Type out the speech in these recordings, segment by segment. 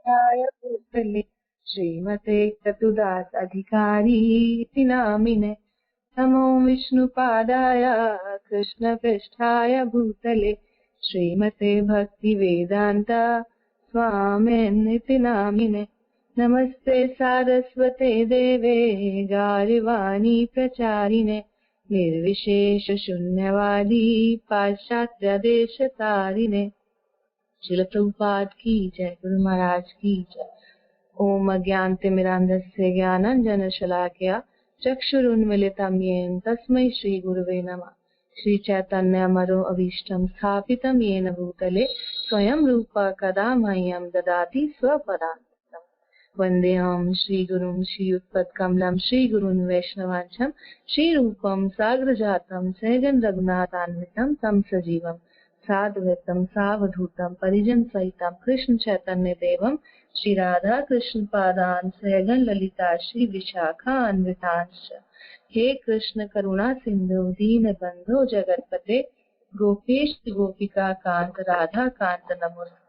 भूतले श्रीमते चतुदास अधिकारी इति नामिने। नमो विष्णुपादाय कृष्णपृष्ठाय भूतले श्रीमते भक्तिवेदान्त स्वामिनिति नामिने। नमस्ते सारस्वते देवे गौरवाणी प्रचारिणे निर्विशेष शून्यवादी पाश्चात्य देश तारिणे। श्रील प्रभुपाद की जय, गुरु महाराज की जय। ओम अज्ञानतिमिरान्धस्य ज्ञानाञ्जनशलाकया चक्षुरुन्मीलितं येन तस्मै श्री गुरुवे नमः। श्री चैतन्यमरो अभीष्टं स्थापितं येन भूतले स्वयं रूप कदा मह्यं ददाति स्वपदान्तिकम्। वन्देऽहं श्रीगुरुं श्रीयुतपदकमलं श्रीगुरून् वैष्णवांशं श्रीरूपं साग्रजातं सहगण रघुनाथान्वितं तं सजीवम् साद्वैतं सावधूतं परिजन सहितं कृष्ण चैतन्य देवं श्री राधा कृष्ण पादान सहगण ललिता श्री विशाखान्वितांश्च। हे कृष्ण करुणा सिंधु दीन बंधो जगतपते गोपेश गोपिका कांत राधा कांत नमोस्तुते।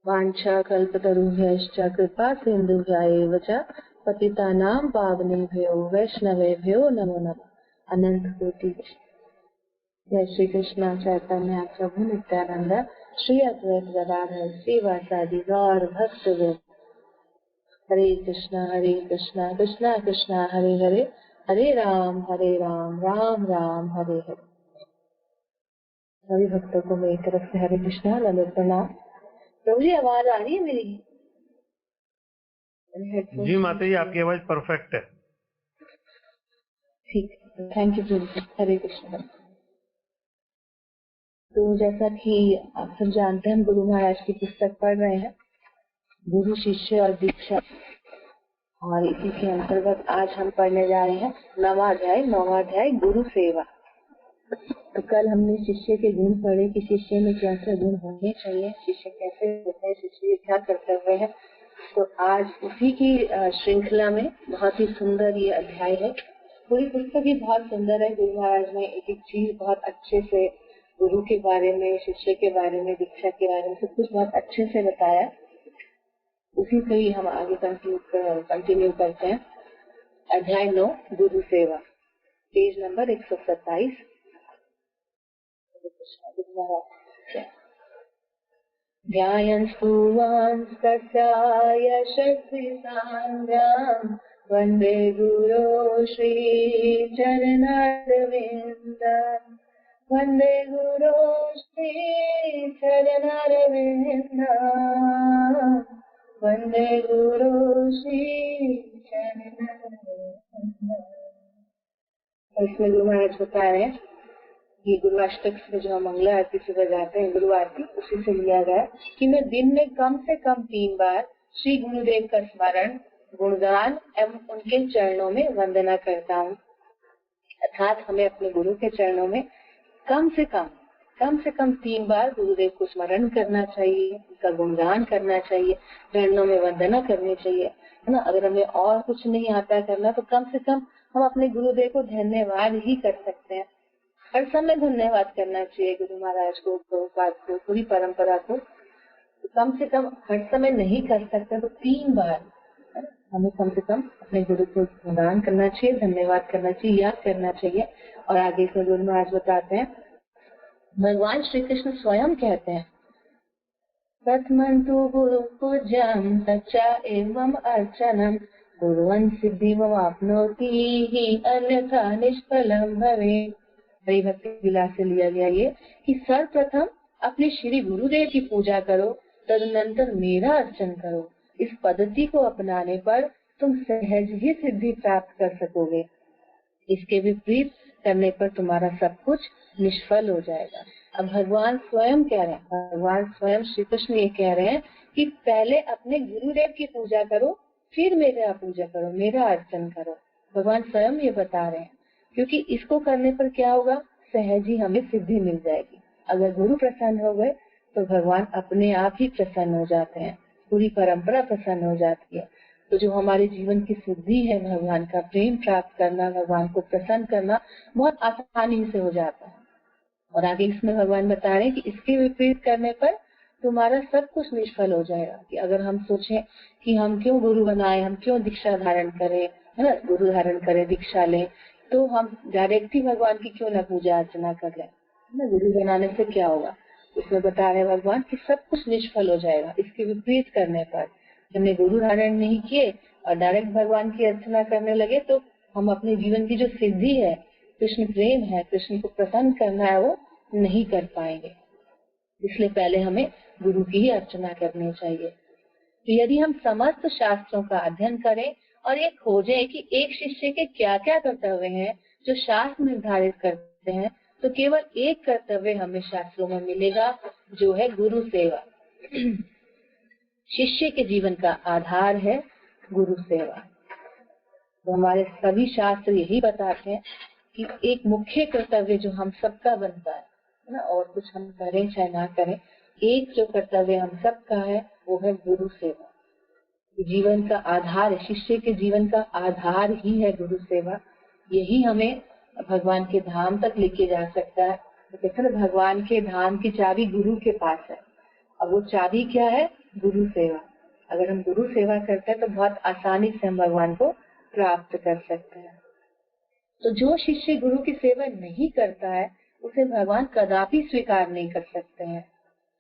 वाञ्छा कल्पतरुभ्यश्च कृपा सिन्धुभ्यैव च पतितानां पावनेभ्यो वैष्णवेभ्यो नमो नमः। अनंत कोटि जय श्री कृष्ण चैतन्य प्रभु नित्यानंद श्री अद्वैत गदाधर श्रीवासादि गौर भक्तवृंद। हरे कृष्णा कृष्णा कृष्णा हरे हरे हरे राम राम राम हरे हरे। सभी भक्तों को मेरी तरफ से हरे कृष्णा नमो प्रणाम। प्रभु जी आवाज आ रही है मेरी? जी माता जी आपकी आवाज परफेक्ट है। ठीक है, थैंक यू प्रभु जी। हरे कृष्ण। तो जैसा कि आप सब जानते हैं, हम गुरु महाराज की पुस्तक पढ़ रहे हैं, गुरु शिष्य और दीक्षा, और इसी के अंतर्गत आज हम पढ़ने जा रहे हैं नौवां अध्याय गुरु सेवा। तो कल हमने शिष्य के गुण पढ़े कि शिष्य में क्या क्या गुण होने चाहिए, शिष्य कैसे होते हैं, शिष्य क्या कर्तव्य है। तो आज उसी की श्रृंखला में बहुत ही सुंदर ये अध्याय है। पूरी पुस्तक ही बहुत सुंदर है। गुरु महाराज ने एक एक चीज बहुत अच्छे से गुरु के बारे में, शिष्य के बारे में, दीक्षा के बारे में सब कुछ बहुत अच्छे से बताया। उसी से ही हम आगे कंटिन्यू करते हैं। अध्याय 9 गुरु सेवा, पेज नंबर 127। ध्यायन्स्तुवांस्तस्याय शक्तिसान्द्राम् वन्दे गुरो श्रीचरणारविन्दम्। वन्दे गुरो श्रीचरणारविन्दम्। वन्दे गुरो श्रीचरणारविन्दम्। इसमें गुरु महाराज बता रहे हैं, ये गुरु अष्टक में जो हम मंगला आरती से बजाते हैं, गुरु आरती, उसी से लिया गया कि मैं दिन में कम से कम 3 बार श्री गुरुदेव का स्मरण, गुणगान एवं उनके चरणों में वंदना करता हूँ। अर्थात हमें अपने गुरु के चरणों में कम से कम 3 बार गुरुदेव को स्मरण करना चाहिए, उनका गुणगान करना चाहिए, चरणों में वंदना करनी चाहिए, है ना। अगर हमें और कुछ नहीं आता करना तो कम से कम हम अपने गुरुदेव को धन्यवाद ही कर सकते हैं। हर समय धन्यवाद करना चाहिए गुरु महाराज को, प्रभुपाद को, पूरी परंपरा को। तो कम से कम हर समय नहीं कर सकते तो 3 बार हमें कम से कम अपने गुरु को गुणगान करना चाहिए, धन्यवाद करना चाहिए, याद करना चाहिए। और आगे इसमें गुरु महाराज बताते हैं, भगवान श्री कृष्ण स्वयं कहते हैं, प्रथमं तु गुरु पूज्यं तच्च एवं अर्चनं कुर्वन् सिद्धिमवाप्नोति हि अन्यथा निष्फलं भवेत्। हरि भक्ति विलास से लिया गया ये कि सर्वप्रथम अपने श्री गुरुदेव की पूजा करो, तदनंतर मेरा अर्चन करो। इस पद्धति को अपनाने पर तुम सहज ही सिद्धि प्राप्त कर सकोगे। इसके विपरीत करने पर तुम्हारा सब कुछ निष्फल हो जाएगा। अब भगवान स्वयं कह रहे हैं, भगवान स्वयं श्री कृष्ण ये कह रहे हैं कि पहले अपने गुरुदेव की पूजा करो, फिर मेरा पूजा करो, मेरा अर्चन करो। भगवान स्वयं ये बता रहे हैं, क्योंकि इसको करने पर क्या होगा, सहज ही हमें सिद्धि मिल जाएगी। अगर गुरु प्रसन्न हो गए तो भगवान अपने आप ही प्रसन्न हो जाते हैं, पूरी परंपरा प्रसन्न हो जाती है। तो जो हमारे जीवन की सिद्धि है, भगवान का प्रेम प्राप्त करना, भगवान को प्रसन्न करना, बहुत आसानी से हो जाता है। और आगे इसमें भगवान बता रहे हैं कि इसके विपरीत करने पर तुम्हारा सब कुछ निष्फल हो जाएगा। कि अगर हम सोचें कि हम क्यों गुरु बनाए, हम क्यों दीक्षा धारण करें, है ना, गुरु धारण करें, दीक्षा लें, तो हम डायरेक्ट ही भगवान की क्यों ना पूजा अर्चना कर लें, है ना। गुरु बनाने से क्या होगा, इसमें बता रहे हैं भगवान कि सब कुछ निष्फल हो जाएगा इसके विपरीत करने पर। हमने गुरु धारण नहीं किए और डायरेक्ट भगवान की अर्चना करने लगे तो हम अपने जीवन की जो सिद्धि है, कृष्ण प्रेम है, कृष्ण को प्रसन्न करना है, वो नहीं कर पाएंगे। इसलिए पहले हमें गुरु की ही अर्चना करनी चाहिए। तो यदि हम समस्त शास्त्रों का अध्ययन करें और ये खोजें कि एक शिष्य के क्या क्या कर्तव्य हैं जो शास्त्र निर्धारित करते हैं, तो केवल एक कर्तव्य हमें शास्त्रों में मिलेगा, जो है गुरु सेवा। शिष्य के जीवन का आधार है गुरु सेवा। तो हमारे सभी शास्त्र यही बताते हैं कि एक मुख्य कर्तव्य जो हम सबका बनता है ना, और कुछ हम करें चाहे ना करें, एक जो कर्तव्य हम सबका है वो है गुरु सेवा। जीवन का आधार है, शिष्य के जीवन का आधार ही है गुरु सेवा। यही हमें भगवान के धाम तक लेके जा सकता है। तो कहते हैं भगवान के धाम की चाबी गुरु के पास है। अब वो चाबी क्या है, गुरु सेवा। अगर हम गुरु सेवा करते हैं तो बहुत आसानी से हम भगवान को प्राप्त कर सकते हैं। तो जो शिष्य गुरु की सेवा नहीं करता है उसे भगवान कदापि स्वीकार नहीं कर सकते हैं।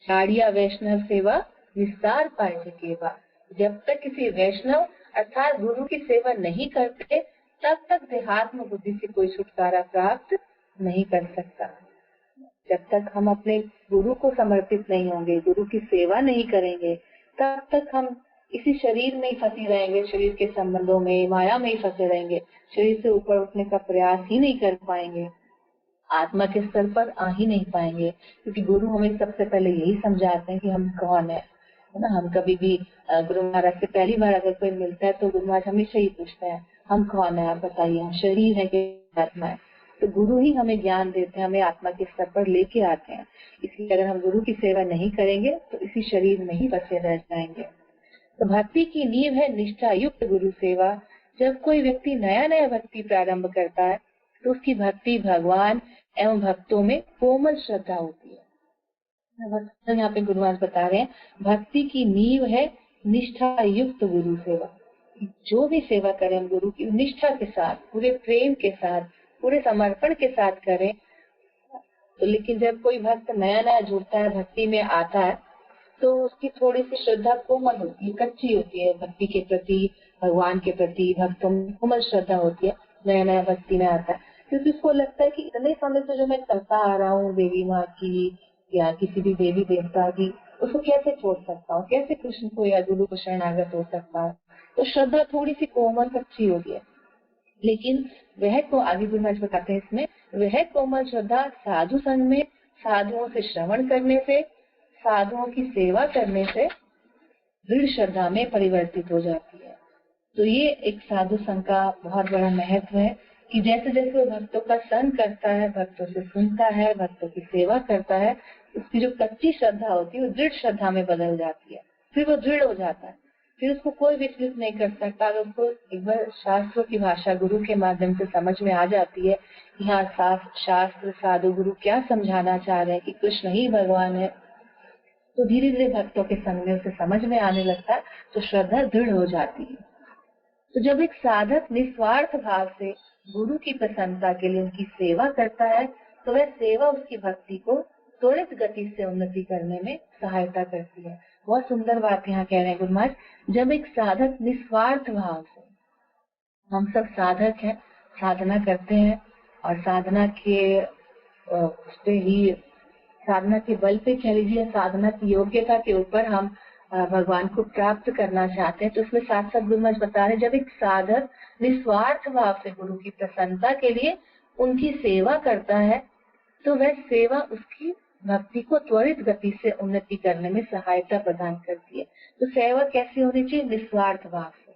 छाड़िया वैष्णव सेवा विस्तार पाए केवा। जब तक किसी वैष्णव अर्थात गुरु की सेवा नहीं करते तब तक देहात्म बुद्धि से कोई छुटकारा प्राप्त नहीं कर सकता। जब तक हम अपने गुरु को समर्पित नहीं होंगे, गुरु की सेवा नहीं करेंगे, तब तक हम इसी शरीर में ही फंसी रहेंगे, शरीर के संबंधों में, माया में ही फंसे रहेंगे, शरीर से ऊपर उठने का प्रयास ही नहीं कर पाएंगे, आत्मा के स्तर पर आ ही नहीं पाएंगे। क्योंकि गुरु हमें सबसे पहले यही समझाते हैं कि हम कौन है ना। हम कभी भी गुरु महाराज से पहली बार अगर कोई मिलता है तो गुरु महाराज हमेशा ही पूछते हैं हम कौन है, आप बताइए, हम शरीर है कि आत्मा है। तो गुरु ही हमें ज्ञान देते हैं, हमें आत्मा के स्तर पर लेके आते हैं। इसलिए अगर हम गुरु की सेवा नहीं करेंगे तो इसी शरीर में ही बचे रह जाएंगे। तो भक्ति की नींव है निष्ठा युक्त गुरु सेवा। जब कोई व्यक्ति नया नया भक्ति प्रारंभ करता है तो उसकी भक्ति भगवान एवं भक्तों में कोमल श्रद्धा होती है। यहाँ पे गुरु महाराज बता रहे हैं भक्ति की नींव है निष्ठा युक्त गुरु सेवा। जो भी सेवा करें हम गुरु की निष्ठा के साथ, पूरे प्रेम के साथ, पूरे समर्पण के साथ करें। तो लेकिन जब कोई भक्त नया नया जुड़ता है, भक्ति में आता है, तो उसकी थोड़ी सी श्रद्धा कोमल होती है, कच्ची होती है भक्ति के प्रति, भगवान के प्रति। भक्तों में कोमल श्रद्धा होती है, नया नया भक्ति में आता है, क्योंकि उसको लगता है कि इतने समय से जो मैं करता आ रहा हूँ देवी माँ की या किसी भी देवी देवता की, उसको कैसे छोड़ सकता हूँ, कैसे कृष्ण को या गुरु को शरणागत हो सकता हूँ। तो श्रद्धा थोड़ी सी कोमल कच्ची होती है। लेकिन वह को आगे गुरु महाराज बताते हैं इसमें, वह कोमल श्रद्धा साधु संग में, साधुओं से श्रवण करने से, साधुओं की सेवा करने से दृढ़ श्रद्धा में परिवर्तित हो जाती है। तो ये एक साधु संघ का बहुत बड़ा महत्व है कि जैसे जैसे वो भक्तों का संग करता है, भक्तों से सुनता है, भक्तों की सेवा करता है, उसकी जो कच्ची श्रद्धा होती है वो दृढ़ श्रद्धा में बदल जाती है। फिर वो दृढ़ हो जाता है, फिर उसको कोई विचलित नहीं कर सकता। अगर उसको एक बार शास्त्रों की भाषा गुरु के माध्यम से समझ में आ जाती है कि हाँ शास्त्र साधु गुरु क्या समझाना चाह रहे हैं कि कृष्ण ही भगवान है, तो धीरे धीरे भक्तों के संग में उसे समझ में आने लगता है, तो श्रद्धा दृढ़ हो जाती है। तो जब एक साधक निस्वार्थ भाव से गुरु की प्रसन्नता के लिए उनकी सेवा करता है तो वह सेवा उसकी भक्ति को त्वरित गति से उन्नति करने में सहायता करती है। बहुत सुंदर बात यहाँ कह रहे हैं गुरु महाराज, जब एक साधक निस्वार्थ भाव से, हम सब साधक हैं, साधना करते हैं और साधना के उस पे ही, साधना के बल पे कह लीजिए, साधना की योग्यता के ऊपर हम भगवान को प्राप्त करना चाहते हैं। तो उसमें साथ साथ गुरु महाराज बता रहे हैं जब एक साधक निस्वार्थ भाव से गुरु की प्रसन्नता के लिए उनकी सेवा करता है तो वह सेवा उसकी भक्ति को त्वरित गति से उन्नति करने में सहायता प्रदान करती है। तो सेवा कैसी होनी चाहिए, निस्वार्थ भाव से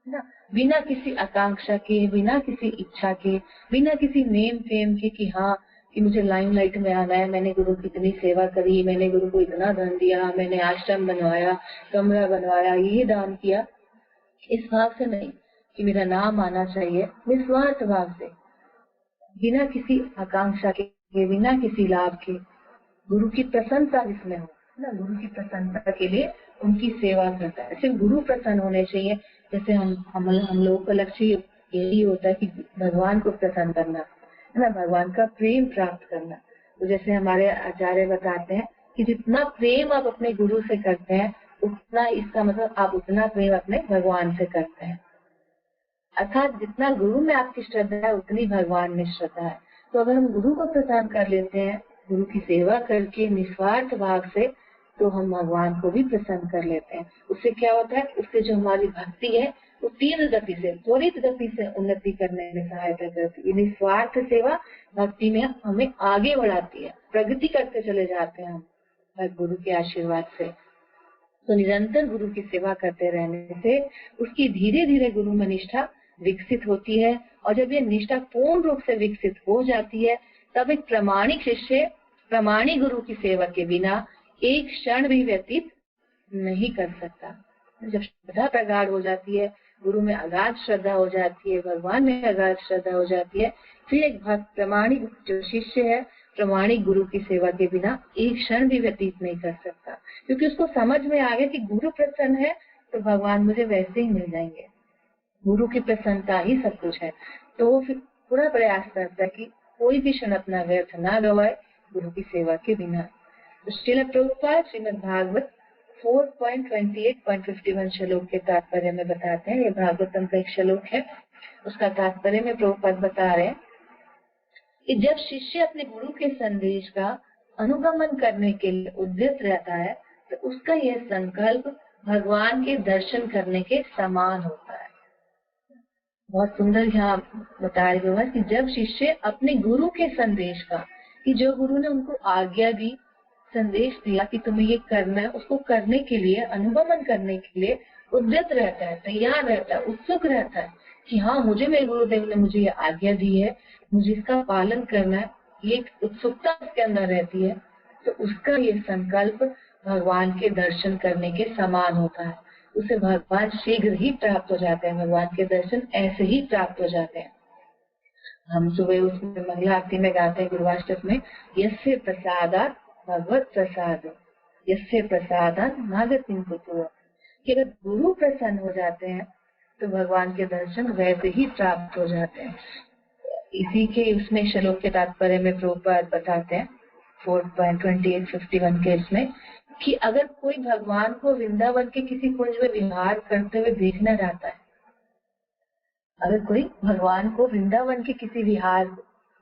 ना, बिना किसी आकांक्षा के, बिना किसी इच्छा के, बिना किसी नेम फेम के कि हाँ कि मुझे लाइमलाइट में आना है, मैंने गुरु की इतनी सेवा करी, मैंने गुरु को इतना धन दिया, मैंने आश्रम बनवाया, कमरा बनवाया, ये दान किया। इस भाव से नहीं कि मेरा नाम आना चाहिए, निस्वार्थ भाव से, बिना किसी आकांक्षा के, बिना किसी लाभ के, गुरु की प्रसन्नता जिसमें हो ना, गुरु की प्रसन्नता के लिए उनकी सेवा करता है। सिर्फ गुरु प्रसन्न होने चाहिए, जैसे हम लोगों का लक्ष्य यही होता है कि भगवान को प्रसन्न करना है ना, भगवान का प्रेम प्राप्त करना। तो जैसे हमारे आचार्य बताते हैं कि जितना प्रेम आप अपने गुरु से करते हैं, उतना, इसका मतलब आप उतना प्रेम अपने भगवान से करते हैं। अर्थात जितना गुरु में आपकी श्रद्धा है, उतनी भगवान में श्रद्धा है। तो अगर हम गुरु को प्रसन्न कर लेते हैं, गुरु की सेवा करके निस्वार्थ भाव से, तो हम भगवान को भी प्रसन्न कर लेते हैं। उससे क्या होता है, उससे जो हमारी भक्ति है वो तीव्र गति से, त्वरित गति से उन्नति करने में सहायता करती है। निस्वार्थ सेवा भक्ति में हमें आगे बढ़ाती है, प्रगति करते चले जाते हैं हम गुरु के आशीर्वाद से। तो निरंतर गुरु की सेवा करते रहने से उसकी धीरे धीरे गुरु में निष्ठा विकसित होती है, और जब ये निष्ठा पूर्ण रूप से विकसित हो जाती है, तब एक प्रामाणिक शिष्य प्रामाणिक गुरु की सेवा के बिना एक क्षण भी व्यतीत नहीं कर सकता। जब श्रद्धा प्रगाढ़ हो जाती है, गुरु में अगाध श्रद्धा हो जाती है, भगवान में अगाध श्रद्धा हो जाती है, फिर एक भक्त प्रामाणिक जो शिष्य है, प्रामाणिक गुरु की सेवा के बिना एक क्षण भी व्यतीत नहीं कर सकता, क्योंकि उसको समझ में आ गया कि गुरु प्रसन्न है तो भगवान मुझे वैसे ही मिल जाएंगे, गुरु की प्रसन्नता ही सब कुछ है। तो वो फिर पूरा प्रयास करता है कि कोई भी क्षण अपना व्यर्थ ना गवाए गुरु की सेवा के बिना। तो श्रील प्रभुपाद श्रीमद् भागवत 4.28.51 श्लोक के तात्पर्य में बताते हैं, ये भागवतम का एक श्लोक है, उसका तात्पर्य में प्रभुपाद बता रहे हैं कि जब शिष्य अपने गुरु के संदेश का अनुगमन करने के लिए उद्यत रहता है, तो उसका यह संकल्प भगवान के दर्शन करने के समान होता है। बहुत सुंदर यहाँ बता रहे हैं कि जब शिष्य अपने गुरु के संदेश का, कि जो गुरु ने उनको आज्ञा दी, संदेश दिया कि तुम्हें ये करना है, उसको करने के लिए, अनुगमन करने के लिए उद्यत रहता है, तैयार रहता है, उत्सुक रहता है कि हाँ, मुझे मेरे गुरुदेव ने मुझे ये आज्ञा दी है, मुझे इसका पालन करना है, ये उत्सुकता उसके अंदर रहती है, तो उसका ये संकल्प भगवान के दर्शन करने के समान होता है। उसे भगवान शीघ्र ही प्राप्त हो जाते हैं, भगवान के दर्शन ऐसे ही प्राप्त हो जाते हैं। हम सुबह उसमें मंगला आरती में गाते हैं गुरुवाष्टक में, यस्य प्रसादात् भगवत प्रसाद, यस्य प्रसादात् नागतिं कुतो, कि अगर गुरु प्रसन्न हो जाते हैं तो भगवान के दर्शन वैसे ही प्राप्त हो जाते हैं। इसी के उसमें श्लोक के तात्पर्य में प्रभुपाद बताते हैं 4.28.51 के इसमें, कि अगर कोई भगवान को वृंदावन के किसी कुंज में विहार करते हुए देखना चाहता है, अगर कोई भगवान को वृंदावन के किसी विहार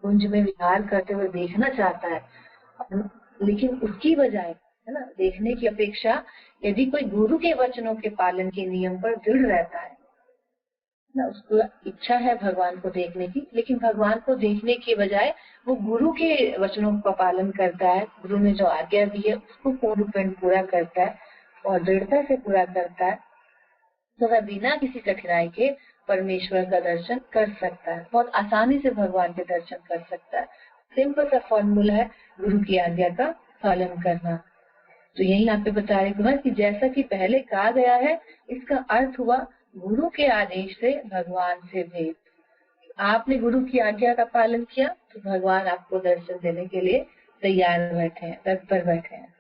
कुंज में विहार करते हुए देखना चाहता है, लेकिन उसकी बजाय, है ना, देखने की अपेक्षा यदि कोई गुरु के वचनों के पालन के नियम पर दृढ़ रहता है ना, उसको इच्छा है भगवान को देखने की, लेकिन भगवान को देखने के बजाय वो गुरु के वचनों का पालन करता है, गुरु ने जो आज्ञा दी है उसको पूर्ण रूपेण पूरा करता है और दृढ़ता से पूरा करता है, तो वह बिना किसी कठिनाई के परमेश्वर का दर्शन कर सकता है, बहुत आसानी से भगवान के दर्शन कर सकता है। सिंपल सा फॉर्मूला है गुरु की आज्ञा का पालन करना। तो यही यहाँ पे बता रहे कि जैसा कि पहले कहा गया है, इसका अर्थ हुआ गुरु के आदेश से भगवान से भेद। आपने गुरु की आज्ञा का पालन किया तो भगवान आपको दर्शन देने के लिए तैयार बैठे हैं, तत्पर बैठे हैं।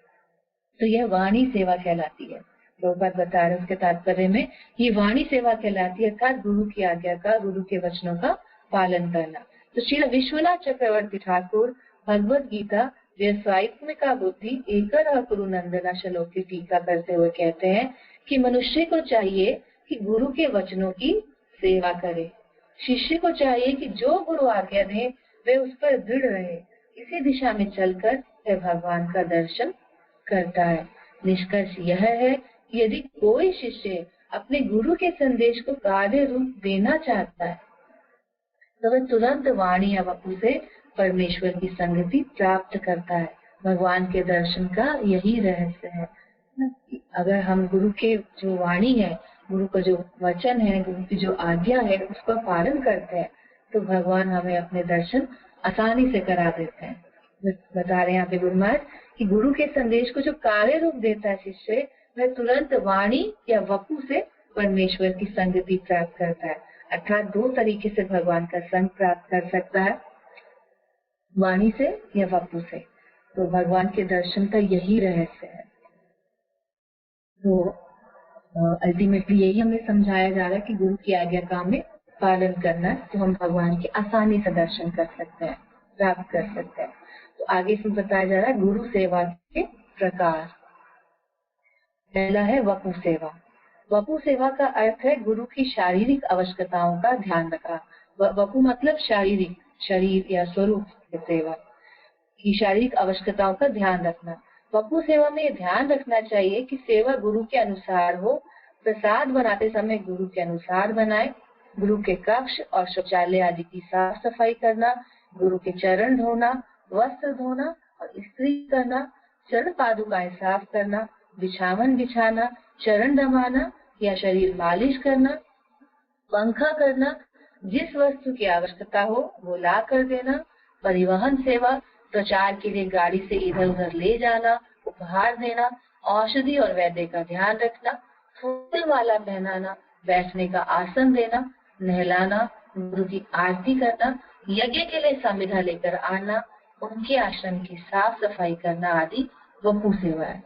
तो यह वाणी सेवा कहलाती है। प्रभुपाद बता रहे उसके तात्पर्य में, ये वाणी सेवा कहलाती है, अर्थात गुरु की आज्ञा का, गुरु के वचनों का पालन करना। तो श्री विश्वनाथ चक्रवर्ती ठाकुर भगवद गीता व्यवसायित्मिका बुद्धि एकर गुरु नंदना श्लोक की टीका करते हुए कहते हैं कि मनुष्य को चाहिए कि गुरु के वचनों की सेवा करे, शिष्य को चाहिए कि जो गुरु आज्ञा दे वे उस पर दृढ़ रहे, इसी दिशा में चलकर वह भगवान का दर्शन करता है। निष्कर्ष यह है कि यदि कोई शिष्य अपने गुरु के संदेश को कार्य रूप देना चाहता है तो वह तुरंत वाणी या वपु से परमेश्वर की संगति प्राप्त करता है। भगवान के दर्शन का यही रहस्य है। अगर हम गुरु के जो वाणी है, गुरु का जो वचन है, गुरु की जो आज्ञा है, उसका पालन करते हैं तो भगवान हमें अपने दर्शन आसानी से करा देते हैं। बता रहे हैं यहाँ पे गुरु महाराज कि गुरु के संदेश को जो कार्य रूप देता है शिष्य, वह तुरंत वाणी या वपु से परमेश्वर की संगति प्राप्त करता है। अर्थात दो तरीके से भगवान का संग प्राप्त कर सकता है, वाणी से या वपु से। तो भगवान के दर्शन का यही रहस्य है। तो अल्टीमेटली यही हमें समझाया जा रहा है कि गुरु की आज्ञा का हमें पालन करना, तो हम भगवान के आसानी से दर्शन कर सकते हैं, प्राप्त कर सकते हैं। तो आगे से बताया जा रहा है गुरु सेवा के प्रकार। पहला है वपु सेवा। वपु सेवा का अर्थ है गुरु की शारीरिक आवश्यकताओं का ध्यान रखा। वपु मतलब शारीरिक, शरीर या स्वरूप की सेवा की शारीरिक आवश्यकताओं का ध्यान रखना। वपु सेवा में यह ध्यान रखना चाहिए कि सेवा गुरु के अनुसार हो। प्रसाद बनाते समय गुरु के अनुसार बनाए। गुरु के कक्ष और शौचालय आदि की साफ सफाई करना, गुरु के चरण धोना, वस्त्र धोना और इस्त्री करना, चरण पादुकाएं साफ करना, बिछावन बिछाना, चरण दबाना या शरीर मालिश करना, पंखा करना, जिस वस्तु की आवश्यकता हो वो ला कर देना, परिवहन सेवा, प्रचार के लिए गाड़ी से इधर उधर ले जाना, उपहार देना, औषधि और वैद्य का ध्यान रखना, फूल माला पहनाना, बैठने का आसन देना, नहलाना, गुरु की आरती करना, यज्ञ के लिए संविधा लेकर आना, उनके आश्रम की साफ सफाई करना आदि वपु सेवा है।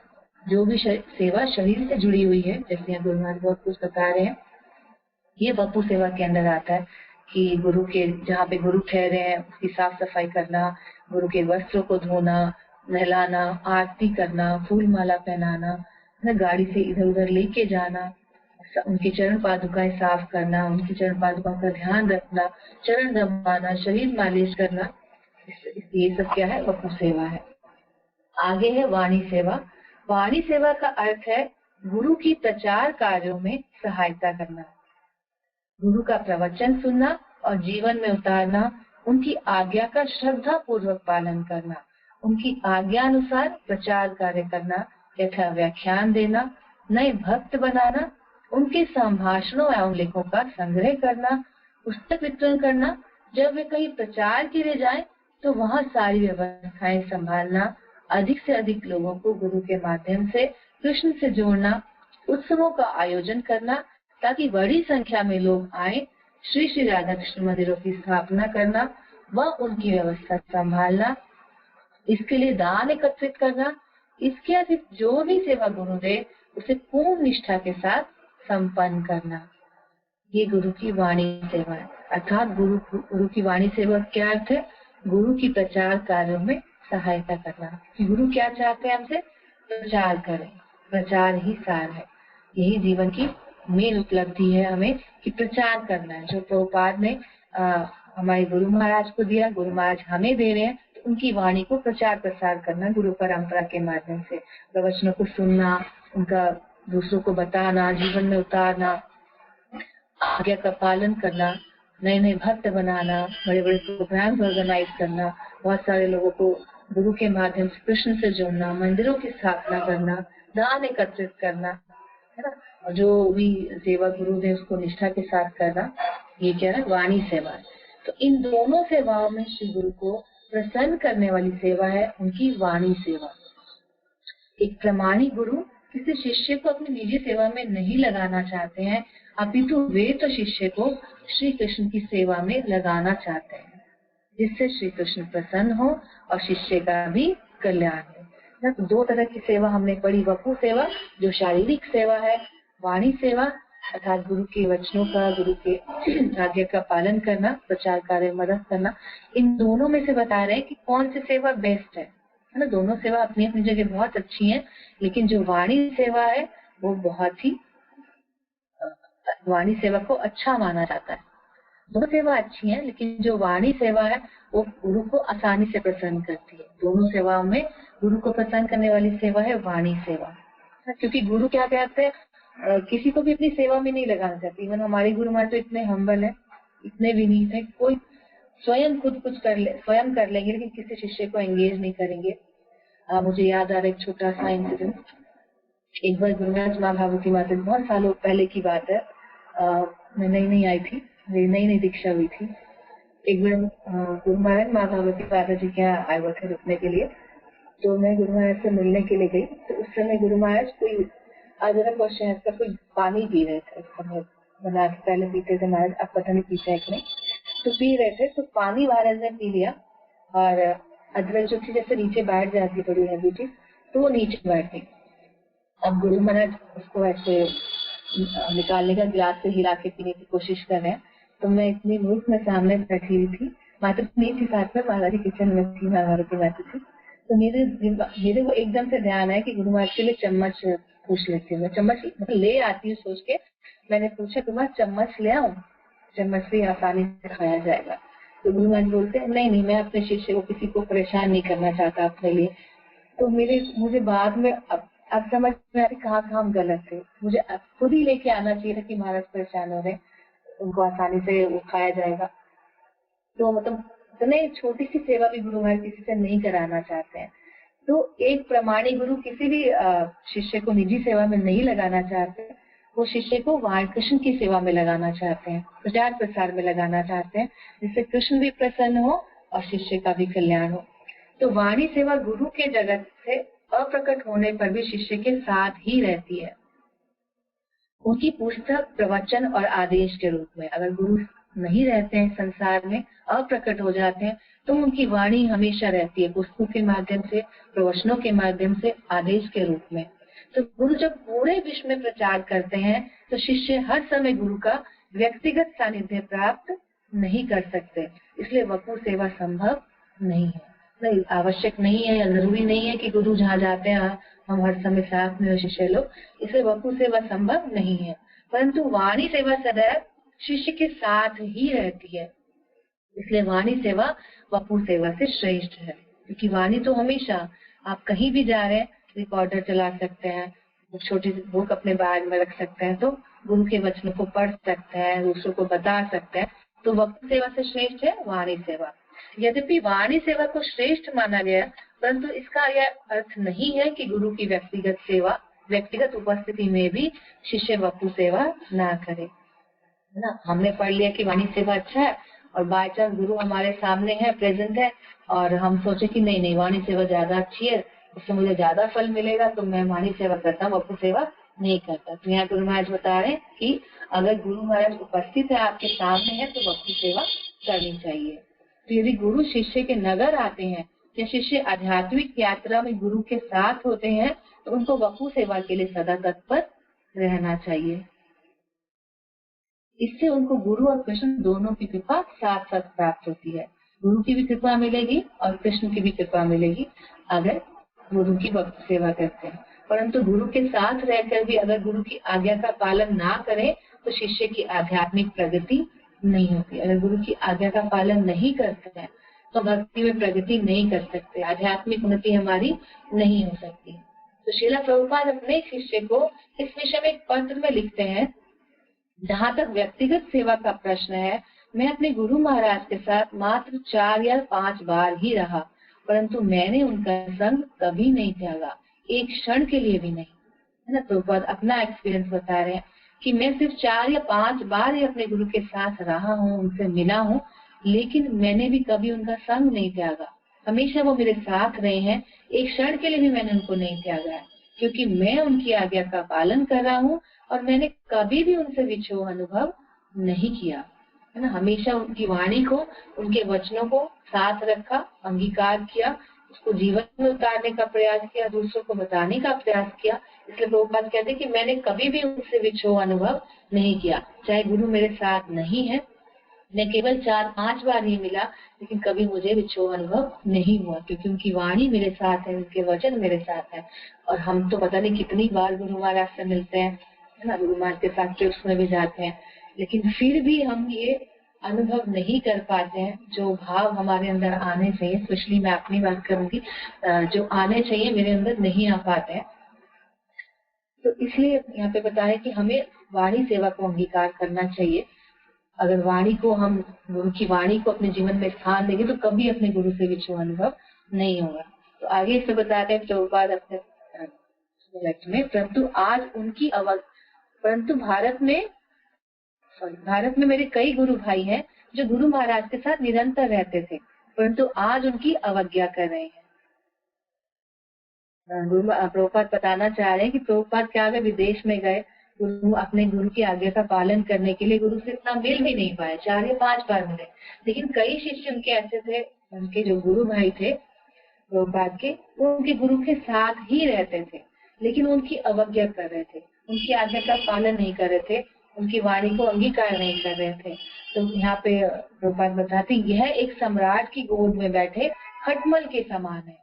जो भी सेवा शरीर से जुड़ी हुई है, जैसे यहाँ गुरु महाराज बहुत कुछ बता रहे हैं, ये वपु सेवा के अंदर आता है कि गुरु के जहाँ पे गुरु ठहरे हैं उसकी साफ सफाई करना, गुरु के वस्त्रों को धोना, नहलाना, आरती करना, फूल माला पहनाना, गाड़ी से इधर उधर लेके जाना, उनके चरण पादुकाएं साफ करना, उनकी चरण पादुकाओं का ध्यान रखना, चरण दबाना, शरीर मालिश करना, ये सब क्या है? वपु सेवा है। आगे है वाणी सेवा। वाणी सेवा का अर्थ है गुरु की प्रचार कार्यों में सहायता करना, गुरु का प्रवचन सुनना और जीवन में उतारना, उनकी आज्ञा का श्रद्धा पूर्वक पालन करना, उनकी आज्ञा अनुसार प्रचार कार्य करना, यथा व्याख्यान देना, नए भक्त बनाना, उनके संभाषणों एवं लेखों का संग्रह करना, पुस्तक वितरण करना, जब वे कहीं प्रचार के लिए जाएं तो वहाँ सारी व्यवस्थाएं संभालना, अधिक से अधिक लोगों को गुरु के माध्यम से कृष्ण से जोड़ना, उत्सवों का आयोजन करना ताकि बड़ी संख्या में लोग आए, श्री श्री राधा कृष्ण मंदिरों की स्थापना करना व उनकी व्यवस्था संभालना, इसके लिए दान एकत्रित करना, इसके अतिरिक्त जो भी सेवा गुरु दे उसे पूर्ण निष्ठा के साथ संपन्न करना, ये गुरु की वाणी सेवा है। अर्थात गुरु की वाणी सेवा क्या अर्थ है? गुरु की प्रचार कार्यों में सहायता करना। कि गुरु क्या चाहते हैं हमसे? प्रचार करें, प्रचार ही सार है। यही जीवन की मेन उपलब्धि है हमें कि प्रचार करना है। जो प्रभुपाद ने हमारे गुरु महाराज को दिया, गुरु महाराज हमें दे रहे हैं, तो उनकी वाणी को प्रचार प्रसार करना, गुरु परंपरा के माध्यम से प्रवचनों को सुनना, उनका दूसरों को बताना, जीवन में उतारना, आज्ञा का पालन करना, नए नए भक्त बनाना, बड़े बड़े प्रोग्राम ऑर्गेनाइज करना, बहुत सारे लोगों को गुरु के माध्यम से कृष्ण से जोड़ना, मंदिरों की स्थापना करना, दान एकत्रित करना, है ना, और जो भी सेवा गुरु दे उसको निष्ठा के साथ करना, ये क्या है? वाणी सेवा है। तो इन दोनों सेवाओं में श्री गुरु को प्रसन्न करने वाली सेवा है उनकी वाणी सेवा। एक प्रमाणिक गुरु किसी शिष्य को अपनी निजी सेवा में नहीं लगाना चाहते हैं, अपितु वे तो शिष्य को श्री कृष्ण की सेवा में लगाना चाहते हैं, जिससे श्री कृष्ण प्रसन्न हो और शिष्य का भी कल्याण हो। तो दो तरह की सेवा हमने पढ़ी, वपु सेवा जो शारीरिक सेवा है, वाणी सेवा अर्थात गुरु के वचनों का, गुरु के आज्ञा का पालन करना, प्रचार कार्य में मदद करना। इन दोनों में से बता रहे हैं कि कौन सी सेवा बेस्ट है ना। दोनों सेवा अपनी अपनी जगह बहुत अच्छी है, लेकिन जो वाणी सेवा है वो बहुत ही, वाणी सेवा को अच्छा माना जाता है। दोनों सेवा अच्छी है, लेकिन जो वाणी सेवा है वो गुरु को आसानी से प्रसन्न करती है। दोनों सेवाओं में गुरु को प्रसन्न करने वाली सेवा है वाणी सेवा, क्योंकि गुरु क्या कहते हैं, किसी को भी अपनी सेवा में नहीं लगाना चाहते। इवन हमारे गुरु महाराज तो इतने हम्बल है, इतने विनीत है, कोई स्वयं खुद कुछ स्वयं कर लेंगे, लेकिन किसी शिष्य को एंगेज नहीं करेंगे। मुझे याद आ रहा है एक छोटा सा इंसिडेंट। एक बार गुरु महाराज माँ भागवती माता, बहुत सालों पहले की बात है, मैं नई आई थी, मेरी नई दीक्षा हुई थी। एक बार गुरु महाराज माँ भागवती माता जी के यहाँ आए हुए थे रुकने के लिए, तो मैं गुरु महाराज से मिलने के लिए गई। तो उस समय गुरु महाराज कोई अदरक और शहद का कोई पानी पी रहे थे उस समय, बना के पहले पीते थे महाराज, अब पता नहीं पीते हैं कि नहीं, तो पी रहे थे तो पानी महाराज ने पी लिया और अदरक जो थी जैसे नीचे बैठ जाती थोड़ी हैवी थी तो वो नीचे बैठ गई। अब गुरु महाराज उसको ऐसे निकालने का गिलास से हिला के पीने की कोशिश कर रहे हैं, तो मैं इतनी मूर्ख में सामने बैठी हुई थी, माता नहीं थी साथ में, माता जी किचन में थी, माता बैठी थी, तो मेरे को एकदम से ध्यान है कि गुरु महाराज के लिए चम्मच पूछ लेती हूँ, मैं चम्मच ले आती हूँ सोच के, मैंने पूछा गुरु महाराज चम्मच ले आऊं, चम्मच से आसानी से खाया जाएगा। तो गुरु महाराज बोलते हैं नहीं नहीं, मैं अपने शिष्य को किसी को परेशान नहीं करना चाहता अपने लिए। तो मुझे बाद में अब समझ में आया कहाँ हम गलत थे, मुझे खुद ही लेके आना चाहिए था कि महाराज परेशान हो रहे, उनको आसानी से वो खाया जाएगा। तो मतलब इतने छोटी सी सेवा भी गुरु महाराज किसी से नहीं कराना चाहते हैं। तो एक प्रामाणिक गुरु किसी भी शिष्य को निजी सेवा में नहीं लगाना चाहते, वो शिष्य को वाण कृष्ण की सेवा में लगाना चाहते हैं, प्रचार प्रसार में लगाना चाहते हैं, जिससे कृष्ण भी प्रसन्न हो और शिष्य का भी कल्याण हो। तो वाणी सेवा गुरु के जगत से अप्रकट होने पर भी शिष्य के साथ ही रहती है, उनकी पुस्तक, प्रवचन और आदेश के रूप में। अगर गुरु नहीं रहते हैं संसार में, अप्रकट हो जाते हैं, तो उनकी वाणी हमेशा रहती है, पुस्तकों के माध्यम से, प्रवचनों के माध्यम से, आदेश के रूप में। तो गुरु जब पूरे विश्व में प्रचार करते हैं तो शिष्य हर समय गुरु का व्यक्तिगत सानिध्य प्राप्त नहीं कर सकते, इसलिए वपु सेवा संभव नहीं है। नहीं, आवश्यक नहीं है या जरूरी नहीं है कि गुरु जहाँ जाते हैं हम हर समय साथ में हो शिष्य लोग, इसलिए वपु सेवा संभव नहीं है। परंतु वाणी सेवा सदैव शिष्य के साथ ही रहती है, इसलिए वाणी सेवा वपु सेवा से श्रेष्ठ है। क्योंकि वाणी तो हमेशा, आप कहीं भी जा रहे हैं रिकॉर्डर चला सकते हैं, छोटी सी बुक अपने बैग में रख सकते हैं, तो गुरु के वचनों को पढ़ सकते हैं, दूसरों को बता सकते हैं। तो वपु सेवा से श्रेष्ठ है वाणी सेवा। यद्यपि वाणी सेवा को श्रेष्ठ माना गया, परंतु इसका यह अर्थ नहीं है कि गुरु की व्यक्तिगत सेवा, व्यक्तिगत उपस्थिति में भी शिष्य वपु सेवा ना करे, है ना। हमने पढ़ लिया कि वाणी सेवा अच्छा है और बाय चांस गुरु हमारे सामने है, प्रेजेंट है, और हम सोचे कि नहीं नहीं वाणी सेवा ज्यादा अच्छी है, उससे मुझे ज्यादा फल मिलेगा, तो मैं वाणी सेवा करता हूँ, वपु सेवा नहीं करता। तो यहाँ गुरु महाराज बता रहे हैं कि अगर गुरु महाराज उपस्थित है, आपके सामने है, तो वपु सेवा करनी चाहिए। तो यदि गुरु शिष्य के नगर आते हैं या शिष्य आध्यात्मिक यात्रा में गुरु के साथ होते हैं, तो उनको वपु सेवा के लिए सदा तत्पर रहना चाहिए। इससे उनको गुरु और कृष्ण दोनों की कृपा साथ साथ प्राप्त होती है। गुरु की भी कृपा मिलेगी और कृष्ण की भी कृपा मिलेगी अगर गुरु की भक्त सेवा करते हैं। परंतु गुरु के साथ रहकर भी अगर गुरु की आज्ञा का पालन ना करें तो शिष्य की आध्यात्मिक प्रगति नहीं होती। अगर गुरु की आज्ञा का पालन नहीं करते हैं तो भक्ति में प्रगति नहीं कर सकते, आध्यात्मिक उन्नति हमारी नहीं हो सकती। तो श्रीला प्रभुपाद अपने शिष्य को इस विषय में एक पत्र में लिखते हैं, जहाँ तक व्यक्तिगत सेवा का प्रश्न है, मैं अपने गुरु महाराज के साथ मात्र 4 या 5 बार ही रहा, परंतु मैंने उनका संग कभी नहीं त्यागा, एक क्षण के लिए भी नहीं, है ना। प्रभुपाद अपना एक्सपीरियंस बता रहे हैं कि मैं सिर्फ 4 या 5 बार ही अपने गुरु के साथ रहा हूँ, उनसे मिला हूँ, लेकिन मैंने भी कभी उनका संग नहीं त्यागा, हमेशा वो मेरे साथ रहे हैं, एक क्षण के लिए भी मैंने उनको नहीं त्यागा है, क्योंकि मैं उनकी आज्ञा का पालन कर रहा हूँ और मैंने कभी भी उनसे विछोह अनुभव नहीं किया, है ना। हमेशा उनकी वाणी को, उनके वचनों को साथ रखा, अंगीकार किया, उसको जीवन में उतारने का प्रयास किया, दूसरों को बताने का प्रयास किया। इसलिए प्रभुपाद कहते हैं कि मैंने कभी भी उनसे विछोह अनुभव नहीं किया, चाहे गुरु मेरे साथ नहीं है, मैं केवल 4-5 बार ही मिला, लेकिन कभी मुझे विछोह अनुभव नहीं हुआ, क्योंकि उनकी वाणी मेरे साथ है, उनके वचन मेरे साथ है। और हम तो पता नहीं कितनी बार गुरु महाराज से मिलते हैं, है ना, गुरु महाराज के साथ ट्रिप्स में भी जाते हैं, लेकिन फिर भी हम ये अनुभव नहीं कर पाते हैं जो भाव हमारे अंदर आने चाहिए। स्पेशली मैं अपनी बात करूंगी, जो आने चाहिए मेरे अंदर नहीं आ पाते हैं। तो इसलिए यहाँ पे बताया कि हमें वाणी सेवा को अंगीकार करना चाहिए। अगर वाणी को, हम गुरु की वाणी को अपने जीवन में स्थान देंगे तो कभी अपने गुरु से विछोह अनुभव नहीं होगा। तो आगे इसे बताते हैं प्रभुपाद अपने में, परंतु भारत में मेरे कई गुरु भाई हैं जो गुरु महाराज के साथ निरंतर रहते थे, परंतु आज उनकी अवज्ञा कर रहे हैं। प्रभुपाद बताना चाह रहे हैं कि प्रभुपाद क्या गए, विदेश में गए, अपने गुरु की आज्ञा का पालन करने के लिए गुरु से इतना मिल भी नहीं पाए, 4 या 5 बार मिले। लेकिन कई शिष्य उनके ऐसे थे, उनके जो गुरु भाई थे प्रभुपाद के, वो उनके गुरु के साथ ही रहते थे, लेकिन उनकी अवज्ञा कर रहे थे, उनकी आज्ञा का पालन नहीं कर रहे थे, उनकी वाणी को अंगीकार नहीं कर रहे थे। तो यहाँ पे प्रभुपाद बताते यह एक सम्राट की गोद में बैठे खटमल के समान है।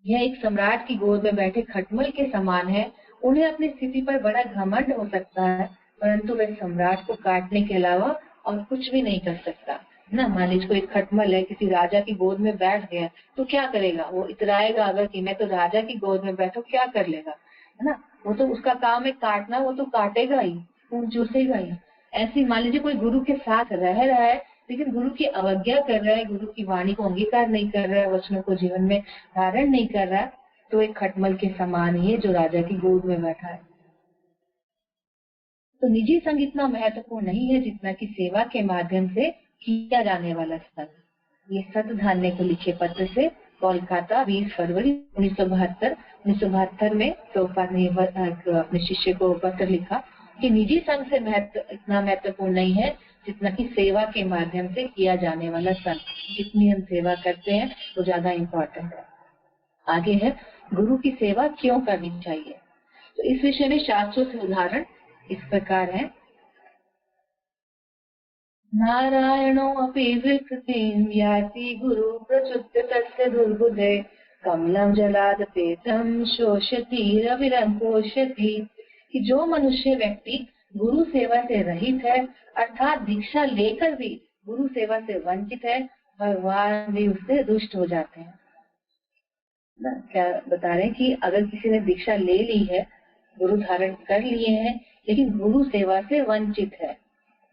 यह एक सम्राट की गोद में बैठे खटमल के समान है। उन्हें अपनी स्थिति पर बड़ा घमंड हो सकता है, परंतु वह सम्राट को काटने के अलावा और कुछ भी नहीं कर सकता ना। मान लीजिए कोई खटमल है, किसी राजा की गोद में बैठ गया, तो क्या करेगा? वो इतराएगा अगर कि मैं तो राजा की गोद में बैठा, क्या कर लेगा, है ना। वो तो उसका काम है काटना, वो तो काटेगा ही, खून चूसेगा ही। ऐसी मान लीजिए कोई गुरु के साथ रह रहा है, लेकिन गुरु की अवज्ञा कर रहा है, गुरु की वाणी को अंगीकार नहीं कर रहा है, वचनों को जीवन में धारण नहीं कर रहा है, तो एक खटमल के समान ही है जो राजा की गोद में बैठा है। तो निजी संग इतना महत्वपूर्ण नहीं है जितना कि सेवा के माध्यम से किया जाने वाला संग। ये सतधान्य को लिखे पत्र से कोलकाता 20 फरवरी 1972 में प्रभुपाद ने अपने शिष्य को पत्र लिखा कि निजी संघ से इतना महत्वपूर्ण नहीं है जितना कि सेवा के माध्यम से किया जाने वाला संघ। जितनी हम सेवा करते हैं वो ज्यादा इम्पोर्टेंट है। आगे है गुरु की सेवा क्यों करनी चाहिए। तो इस विषय में शास्त्रों से उदाहरण इस प्रकार है। नारायणो अपि विकृतिं याति गुरु प्रचुत्य तस्य दुर्बुधे कमलं जलादपेतं शोषति रविरंकोषति। कि जो मनुष्य व्यक्ति गुरु सेवा से रहित है, अर्थात दीक्षा लेकर भी गुरु सेवा से वंचित है, भगवान भी उससे रुष्ट हो जाते हैं ना। क्या बता रहे हैं कि अगर किसी ने दीक्षा ले ली है, गुरु धारण कर लिए हैं, लेकिन गुरु सेवा से वंचित है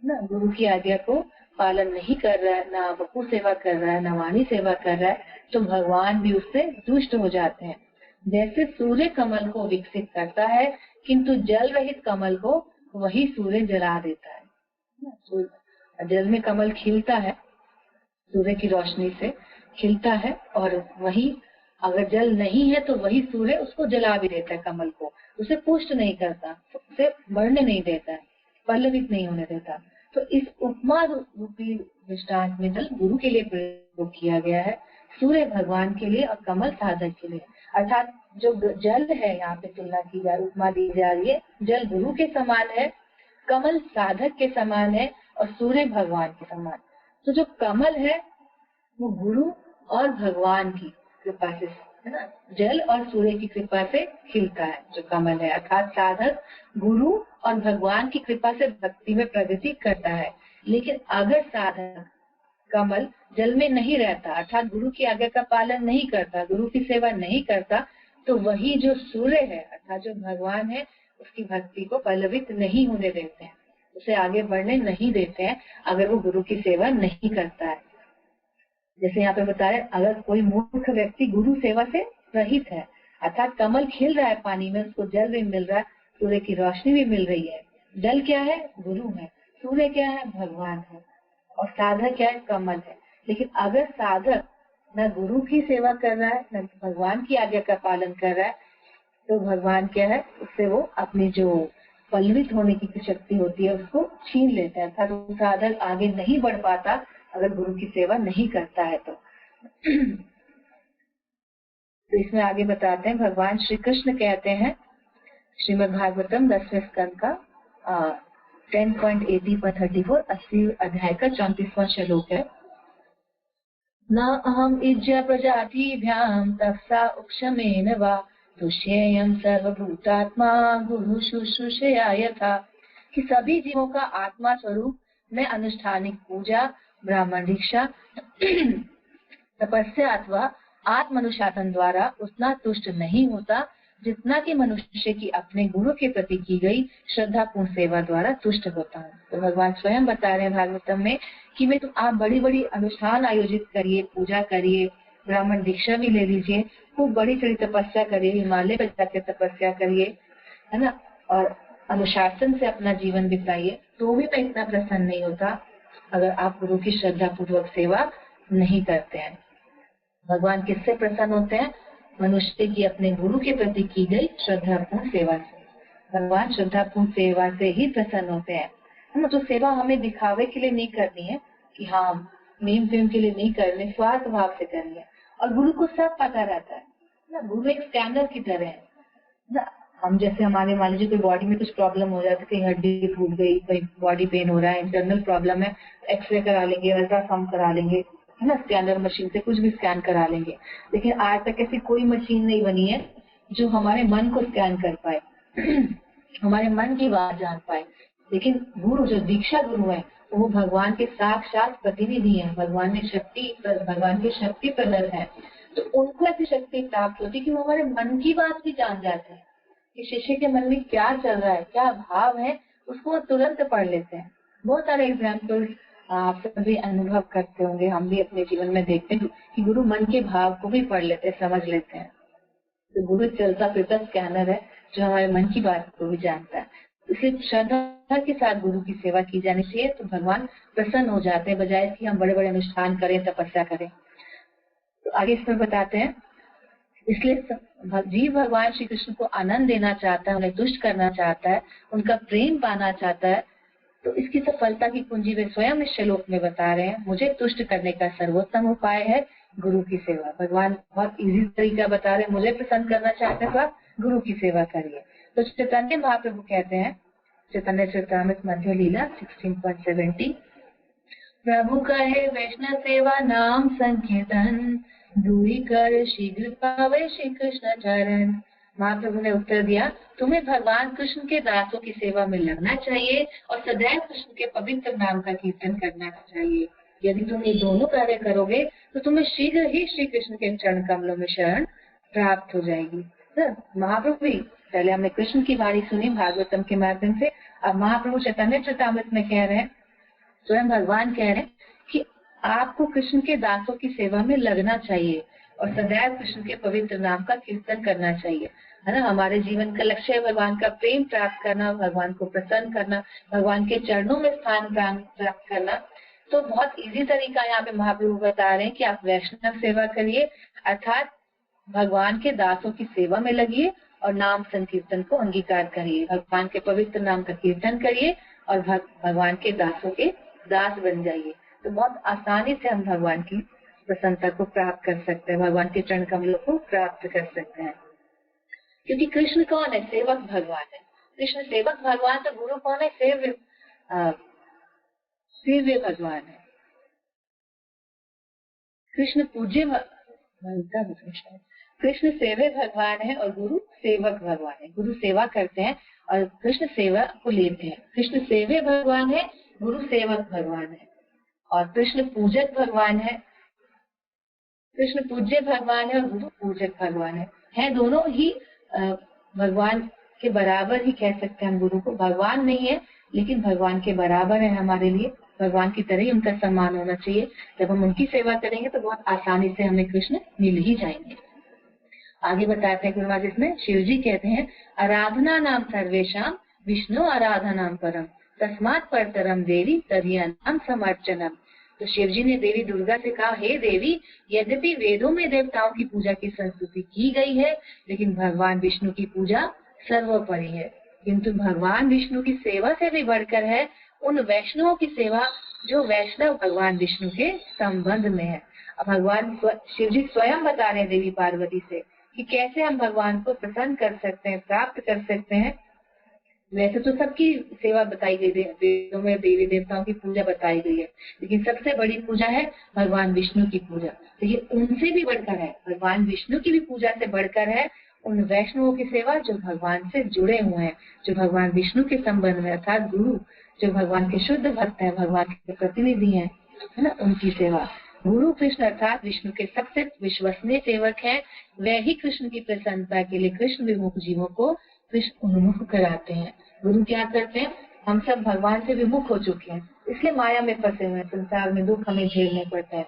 ना, गुरु की आज्ञा को पालन नहीं कर रहा है, ना वपु सेवा कर रहा है, ना वाणी सेवा कर रहा है, तो भगवान भी उससे दुष्ट हो जाते हैं। जैसे सूर्य कमल को विकसित करता है, किंतु जल रहित कमल को वही सूर्य जला देता है। जल में कमल खिलता है, सूर्य की रोशनी से खिलता है, और वही अगर जल नहीं है तो वही सूर्य उसको जला भी देता है, कमल को उसे पुष्ट नहीं करता, उसे बढ़ने नहीं देता है, पल्लवित नहीं होने देता। तो इस उपमा रूपी दृष्टांत में जल गुरु के लिए प्रयोग किया गया है, सूर्य भगवान के लिए और कमल साधक के लिए। अर्थात जो जल है, यहाँ पे तुलना की जा रही, उपमा दी जा रही है, जल गुरु के समान है, कमल साधक के समान है, और सूर्य भगवान के समान। तो जो कमल है वो गुरु और भगवान की कृपा से, है ना, जल और सूर्य की कृपा से खिलता है जो कमल है। अर्थात साधक गुरु और भगवान की कृपा से भक्ति में प्रगति करता है। लेकिन अगर साधक कमल जल में नहीं रहता, अर्थात गुरु की आज्ञा का पालन नहीं करता, गुरु की सेवा नहीं करता, तो वही जो सूर्य है अर्थात जो भगवान है, उसकी भक्ति को पल्लवित नहीं होने देते हैं, उसे आगे बढ़ने नहीं देते हैं, अगर वो गुरु की सेवा नहीं करता है। जैसे यहाँ पे बताया, अगर कोई मूर्ख व्यक्ति गुरु सेवा से रहित है, अर्थात कमल खिल रहा है पानी में, उसको जल भी मिल रहा है, सूर्य की रोशनी भी मिल रही है, जल क्या है? गुरु है, सूर्य क्या है? भगवान है, और साधक क्या है? कमल है। लेकिन अगर साधक न गुरु की सेवा कर रहा है, न भगवान की आज्ञा का पालन कर रहा है, तो भगवान क्या है? उससे वो अपनी जो पल्लवित होने की शक्ति होती है उसको छीन लेता है, अर्थात साधक आगे नहीं बढ़ पाता अगर गुरु की सेवा नहीं करता है तो। तो इसमें आगे बताते हैं, भगवान श्री कृष्ण कहते हैं, श्रीमद् भागवतम 10वें स्कंद का 10.80-34 80 अध्याय का 34वां श्लोक है। न अहम इज्य प्रजातिभ्याम तपसा उपशमेन वा तुष्येयं सर्वभूतात्मा गुरु शुश्रूषया यथा। कि सभी जीवों का आत्मा स्वरूप मैं अनुष्ठानिक पूजा, ब्राह्मण दीक्षा, तपस्या अथवा आत्मानुशासन द्वारा उतना तुष्ट नहीं होता जितना कि मनुष्य की अपने गुरु के प्रति की गई श्रद्धापूर्ण सेवा द्वारा तुष्ट होता है। तो भगवान स्वयं बता रहे हैं भागवतम में कि मैं तो आप बड़ी बड़ी अनुष्ठान आयोजित करिए, पूजा करिए, ब्राह्मण दीक्षा भी ले लीजिए, खूब बड़ी चढ़ी तपस्या करिए, हिमालय पर जाकर तपस्या करिए, है ना, और अनुशासन से अपना जीवन बिताइए, तो भी मैं इतना प्रसन्न नहीं होता अगर आप गुरु की श्रद्धा पूर्वक सेवा नहीं करते हैं। भगवान किससे प्रसन्न होते हैं? मनुष्य की अपने गुरु के प्रति की गई श्रद्धापूर्ण सेवा से। भगवान श्रद्धापूर्ण सेवा से ही प्रसन्न होते हैं, है ना। तो सेवा हमें दिखावे के लिए नहीं करनी है कि हाँ नेम फेम के लिए नहीं करनी, स्वार्थ भाव से करनी है। और गुरु को सब पता रहता है ना, गुरु एक स्कैनर की तरह है ना। हम जैसे हमारे मान लीजिए कोई बॉडी में कुछ प्रॉब्लम हो जाती है, कहीं हड्डी टूट गई, कहीं बॉडी पेन हो रहा है, इंटरनल प्रॉब्लम है, एक्सरे करा लेंगे, अल्ट्रासाउंड करा लेंगे, है ना, स्कैनर मशीन से कुछ भी स्कैन करा लेंगे। लेकिन आज तक ऐसी कोई मशीन नहीं बनी है जो हमारे मन को स्कैन कर पाए हमारे मन की बात जान पाए। लेकिन गुरु जो दीक्षा गुरु है वो भगवान के साक्षात प्रतिनिधि है, भगवान की शक्ति प्रदर है। तो उनको ऐसी शक्ति प्राप्त होती कि वो हमारे मन की बात भी जान जाते हैं कि शिष्य के मन में क्या चल रहा है, क्या भाव है, उसको वो तुरंत पढ़ लेते हैं। बहुत सारे एग्जाम्पल आप सभी अनुभव करते होंगे, हम भी अपने जीवन में देखते हैं कि गुरु मन के भाव को भी पढ़ लेते हैं, समझ लेते हैं। तो गुरु चलता फिरता स्कैनर है जो हमारे मन की बात को भी जानता है। इसलिए श्रद्धा के साथ गुरु की सेवा की जानी चाहिए, तो भगवान प्रसन्न हो जाते हैं, बजाय कि हम बड़े बड़े अनुष्ठान करें, तपस्या करें। तो आगे इसमें बताते हैं, इसलिए जीव भगवान श्री कृष्ण को आनंद देना चाहता है, उन्हें तुष्ट करना चाहता है, उनका प्रेम पाना चाहता है। तो इसकी सफलता की कुंजी वे स्वयं इस श्लोक में बता रहे हैं। मुझे तुष्ट करने का सर्वोत्तम उपाय है गुरु की सेवा। भगवान बहुत इजी तरीका बता रहे हैं, मुझे प्रसन्न करना चाहते हैं तो आप गुरु की सेवा करिए। तो चैतन्य महाप्रभु कहते हैं, चैतन्य चरितामृत मध्य लीला 16.70, प्रभु कहे वैष्णव सेवा नाम संकीर्तन, दूरी कर शीघ्र पावे श्री कृष्ण चरण। महाप्रभु ने उत्तर दिया, तुम्हें भगवान कृष्ण के दासों की सेवा में लगना चाहिए और सदैव कृष्ण के पवित्र नाम का कीर्तन करना चाहिए। यदि तुम ये दोनों कार्य करोगे तो तुम्हें शीघ्र ही श्री कृष्ण के चरण कमलों में शरण प्राप्त हो जाएगी। महाप्रभु भी, पहले हमने कृष्ण की वाणी सुनी भागवतम के माध्यम से, अब महाप्रभु चैतन्य चरितामृत में कह रहे हैं, स्वयं भगवान कह रहे हैं कि आपको कृष्ण के दासों की सेवा में लगना चाहिए और सदैव कृष्ण के पवित्र नाम का कीर्तन करना चाहिए, है ना। हमारे जीवन का लक्ष्य है भगवान का प्रेम प्राप्त करना, भगवान को प्रसन्न करना, भगवान के चरणों में स्थान प्राप्त करना। तो बहुत इजी तरीका यहाँ पे महाप्रभु बता रहे हैं कि आप वैष्णव सेवा करिए, अर्थात भगवान के दासों की सेवा में लगिए और नाम संकीर्तन को अंगीकार करिए, भगवान के पवित्र नाम का कीर्तन करिए और भगवान के दासों के दास बन जाइए। तो बहुत आसानी से हम भगवान की प्रसन्नता को प्राप्त कर सकते हैं, भगवान के चरण कमलों को प्राप्त कर सकते हैं। क्योंकि कृष्ण कौन है? सेवक भगवान है। कृष्ण सेवक भगवान, तो गुरु कौन है? सेव्य भगवान है। कृष्ण पूज्य कृष्ण सेव्य भगवान है और गुरु सेवक भगवान है। गुरु सेवा करते हैं और कृष्ण सेवा को लेते हैं। कृष्ण सेव्य भगवान है, गुरु सेवक भगवान है। और कृष्ण पूजक भगवान है, कृष्ण पूज्य भगवान है और गुरु पूजक भगवान है दोनों ही भगवान के बराबर ही कह सकते हैं हम गुरु को। भगवान नहीं है लेकिन भगवान के बराबर है हमारे लिए, भगवान की तरह ही उनका सम्मान होना चाहिए। जब हम उनकी सेवा करेंगे तो बहुत आसानी से हमें कृष्ण मिल ही जाएंगे। आगे बताते हैं गुरुराज, इसमें शिव जी कहते हैं, आराधना नाम सर्वेशाम विष्णु आराधनाम परम, तस्मात् परतरम देवी तदीयनाम समर्चनम। तो शिव जी ने देवी दुर्गा से कहा, हे देवी, यद्यपि वेदों में देवताओं की पूजा की संस्तुति की गई है, लेकिन भगवान विष्णु की पूजा सर्वोपरि है। किंतु भगवान विष्णु की सेवा से भी बढ़कर है उन वैष्णवों की सेवा जो वैष्णव भगवान विष्णु के संबंध में है। अब भगवान शिव जी स्वयं बता रहे हैं देवी पार्वती से कि कैसे हम भगवान को प्रसन्न कर सकते हैं, प्राप्त कर सकते हैं। वैसे तो सबकी सेवा बताई गई है, वेदों में देवी देवताओं की पूजा बताई गई है, लेकिन सबसे बड़ी पूजा है भगवान विष्णु की पूजा। तो ये उनसे भी बढ़कर है, भगवान विष्णु की भी पूजा से बढ़कर है उन वैष्णवों की सेवा जो भगवान से जुड़े हुए हैं, जो भगवान विष्णु के संबंध में, अर्थात गुरु जो भगवान के शुद्ध भक्त है, भगवान के प्रतिनिधि है ना, उनकी सेवा। गुरु कृष्ण अर्थात विष्णु के सबसे विश्वसनीय सेवक है। वह ही कृष्ण की प्रसन्नता के लिए कृष्ण विमुख जीवों को कृष्ण उन्मुख कराते हैं। गुरु क्या करते हैं? हम सब भगवान से विमुख हो चुके हैं, इसलिए माया में फंसे हुए हैं, संसार में दुख हमें झेलने पड़ता है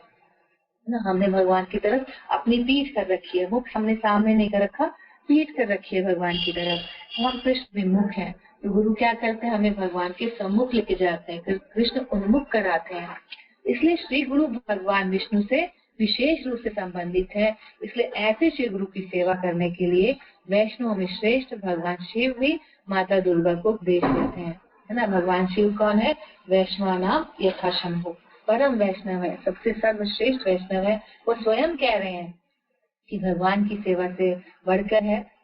ना। हमने भगवान की तरफ अपनी पीठ कर रखी है, मुख हमने सामने नहीं कर रखा, पीठ कर रखी है भगवान की तरफ, तो हम कृष्ण विमुख हैं। तो गुरु क्या करते हैं? हमें भगवान के सम्मुख लेके जाते हैं, कृष्ण उन्मुख कराते हैं। इसलिए श्री गुरु भगवान विष्णु से विशेष रूप से संबंधित है। इसलिए ऐसे शिव गुरु की सेवा करने के लिए वैष्णव में श्रेष्ठ भगवान शिव भी माता दुर्गा को उपदेश देते हैं, है ना। भगवान शिव कौन है? वैष्णव नाम यथाशंभु, परम वैष्णव है, सबसे सर्वश्रेष्ठ वैष्णव है। वो स्वयं कह रहे हैं कि भगवान की सेवा से बढ़कर है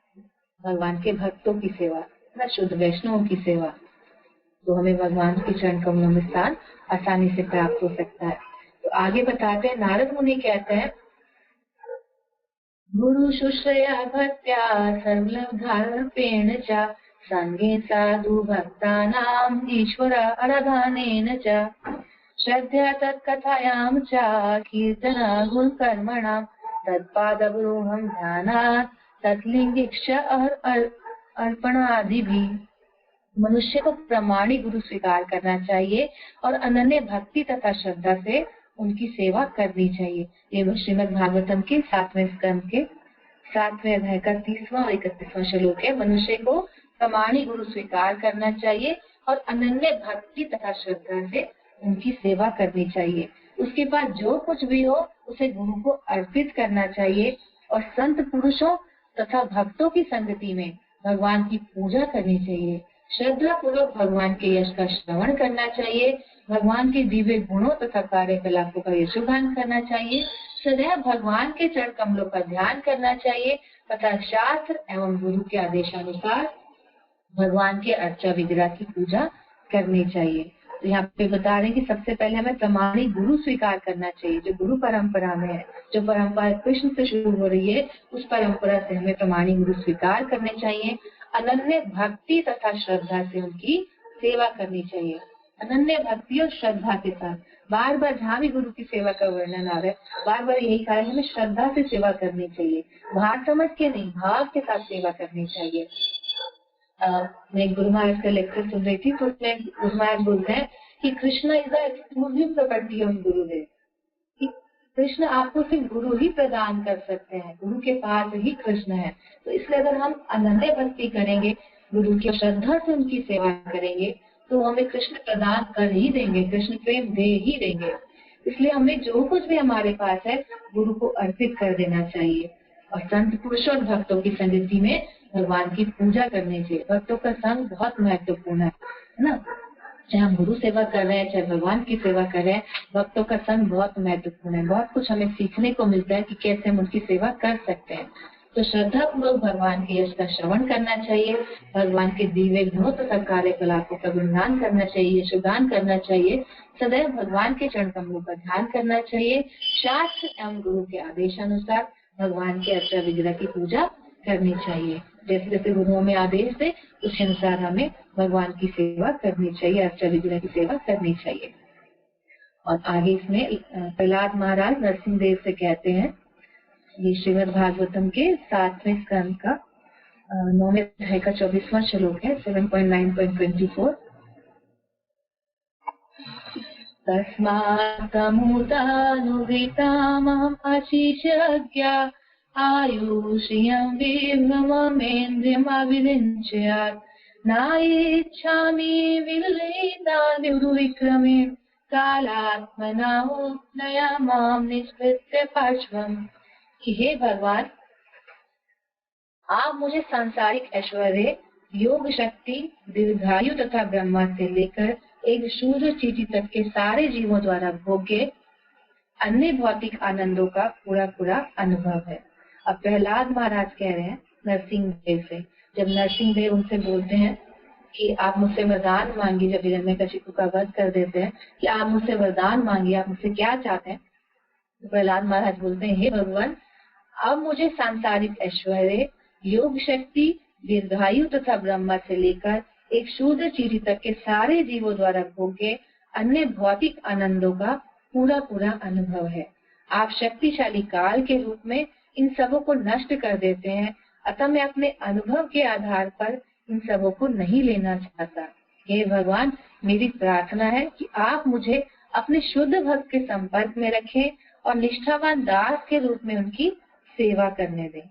भगवान के भक्तों की सेवा, ना शुद्ध वैष्णवों की सेवा। तो हमें भगवान के चरण कमलों में स्थान आसानी से प्राप्त हो सकता है। तो आगे बताते हैं, नारद मुनि कहते हैं, गुरु शुश्रया भक्त्या सर्वलब्धार्पेण च संगे साधु भक्तानां ईश्वर आराधनेन च श्रद्धया तत्कथायां च कीर्तना गुणकर्मणां तत्पादगुरुहं ध्यानात् तत्लिंगिक्ष अर्पणादिभिः। मनुष्य को प्रामाणिक गुरु स्वीकार करना चाहिए और अनन्य भक्ति तथा श्रद्धा से उनकी सेवा करनी चाहिए। ये श्रीमद् भागवतम के 7वें स्कंद के 7वें अध्याय का 30वां और 31वां श्लोक है। मनुष्य को प्रामाणिक गुरु स्वीकार करना चाहिए और अनन्य भक्ति तथा श्रद्धा से उनकी सेवा करनी चाहिए। उसके बाद जो कुछ भी हो उसे गुरु को अर्पित करना चाहिए और संत पुरुषों तथा भक्तों की संगति में भगवान की पूजा करनी चाहिए। श्रद्धा पूर्वक भगवान के यश का श्रवण करना चाहिए, भगवान के दिव्य गुणों तथा कार्यकलापों का यशोगान करना चाहिए, सदैव भगवान के चरण कमलों का ध्यान करना चाहिए तथा शास्त्र एवं गुरु के आदेशानुसार भगवान के अर्चा विग्रह की पूजा करनी चाहिए। तो यहाँ पे बता रहे हैं कि सबसे पहले हमें प्रामाणिक गुरु स्वीकार करना चाहिए, जो गुरु परंपरा में है, जो परंपरा कृष्ण से शुरू हो रही है, उस परंपरा से हमें प्रामाणिक गुरु स्वीकार करने चाहिए। अनन्य भक्ति तथा श्रद्धा से उनकी सेवा करनी चाहिए। अनन्य भक्ति और श्रद्धा के साथ बार बार जहाँ भी गुरु की सेवा का वर्णन आ रहा है, बार बार यही कहा है, हमें श्रद्धा से सेवा करनी चाहिए, भार समझ के नहीं, भाव के साथ सेवा करनी चाहिए। मैं गुरु महाराज का लेक्चर सुन रही थी, तो उसमें गुरु महाराज बोलते हैं कि Krishna is the exclusive property of गुरुदेव। कृष्ण आपको सिर्फ गुरु ही प्रदान कर सकते हैं, गुरु के पास ही कृष्ण है। तो इसलिए अगर हम अनन्य भक्ति करेंगे, गुरु की श्रद्धा से उनकी सेवा करेंगे, तो हमें कृष्ण प्रदान कर ही देंगे, कृष्ण प्रेम दे ही देंगे। इसलिए हमें जो कुछ भी हमारे पास है गुरु को अर्पित कर देना चाहिए और संत पुरुषों और भक्तों की संगति में भगवान की पूजा करनी चाहिए। भक्तों का संग बहुत महत्वपूर्ण है ना। चाहे हम गुरु सेवा कर रहे हैं, चाहे भगवान की सेवा कर रहे हैं, भक्तों का संग बहुत महत्वपूर्ण है। बहुत कुछ हमें सीखने को मिलता है कि कैसे हम उनकी सेवा कर सकते हैं। तो श्रद्धा पूर्वक भगवान के यश का श्रवण करना चाहिए, भगवान के दिव्य गुणों तथा कार्यकलापों का गुणगान करना चाहिए, यशोगान करना चाहिए, सदैव भगवान के चरण कमलों का ध्यान करना चाहिए, शास्त्र एवं गुरु के आदेशानुसार भगवान के अर्चा विग्रह की पूजा करनी चाहिए। जैसे जैसे गुरुओं में आदेश दे उसके अनुसार हमें भगवान की सेवा करनी चाहिए, अर्चा विग्रह की सेवा करनी चाहिए। और आगे इसमें प्रहलाद महाराज नरसिंह देव से कहते हैं, ये श्रीमद् भागवतम के 7वें स्कंद का 9वें अध्याय का 24वां श्लोक है, 7.9.24। तस्मात्तमुदानुवृतामहम् आशीषज्ञा आयुष्यं विभ्रममेन्द्रियमविरिञ्चयात् नाइच्छामि विलयितान् विक्रमे कालात्मना उपनया मां निष्कृत्य पार्श्वम्। कि हे भगवान, आप मुझे सांसारिक ऐश्वर्य, योग शक्ति, दीर्घायु तथा ब्रह्मा से लेकर एक शूद्र चींटी तक के सारे जीवों द्वारा भोग्य अन्य भौतिक आनंदों का पूरा पूरा अनुभव है। अब प्रहलाद महाराज कह रहे हैं नरसिंह देव से, जब नरसिंह देव उनसे बोलते हैं कि आप मुझसे वरदान मांगिए, जब हिरण्यकशिपु का वध कर देते हैं कि आप मुझसे वरदान मांगिए, आप मुझसे क्या चाहते हैं। तो प्रहलाद महाराज बोलते हैं, हे भगवान, अब मुझे सांसारिक ऐश्वर्य, योग शक्ति, दीर्घायु तथा ब्रह्मा से लेकर एक शूद्र चींटी तक के सारे जीवों द्वारा भोग्य अन्य भौतिक आनंदों का पूरा पूरा अनुभव है। आप शक्तिशाली काल के रूप में इन सबों को नष्ट कर देते हैं, अतः मैं अपने अनुभव के आधार पर इन सबों को नहीं लेना चाहता। हे भगवान, मेरी प्रार्थना है कि आप मुझे अपने शुद्ध भक्त के संपर्क में रखें और निष्ठावान दास के रूप में उनकी सेवा करने दें।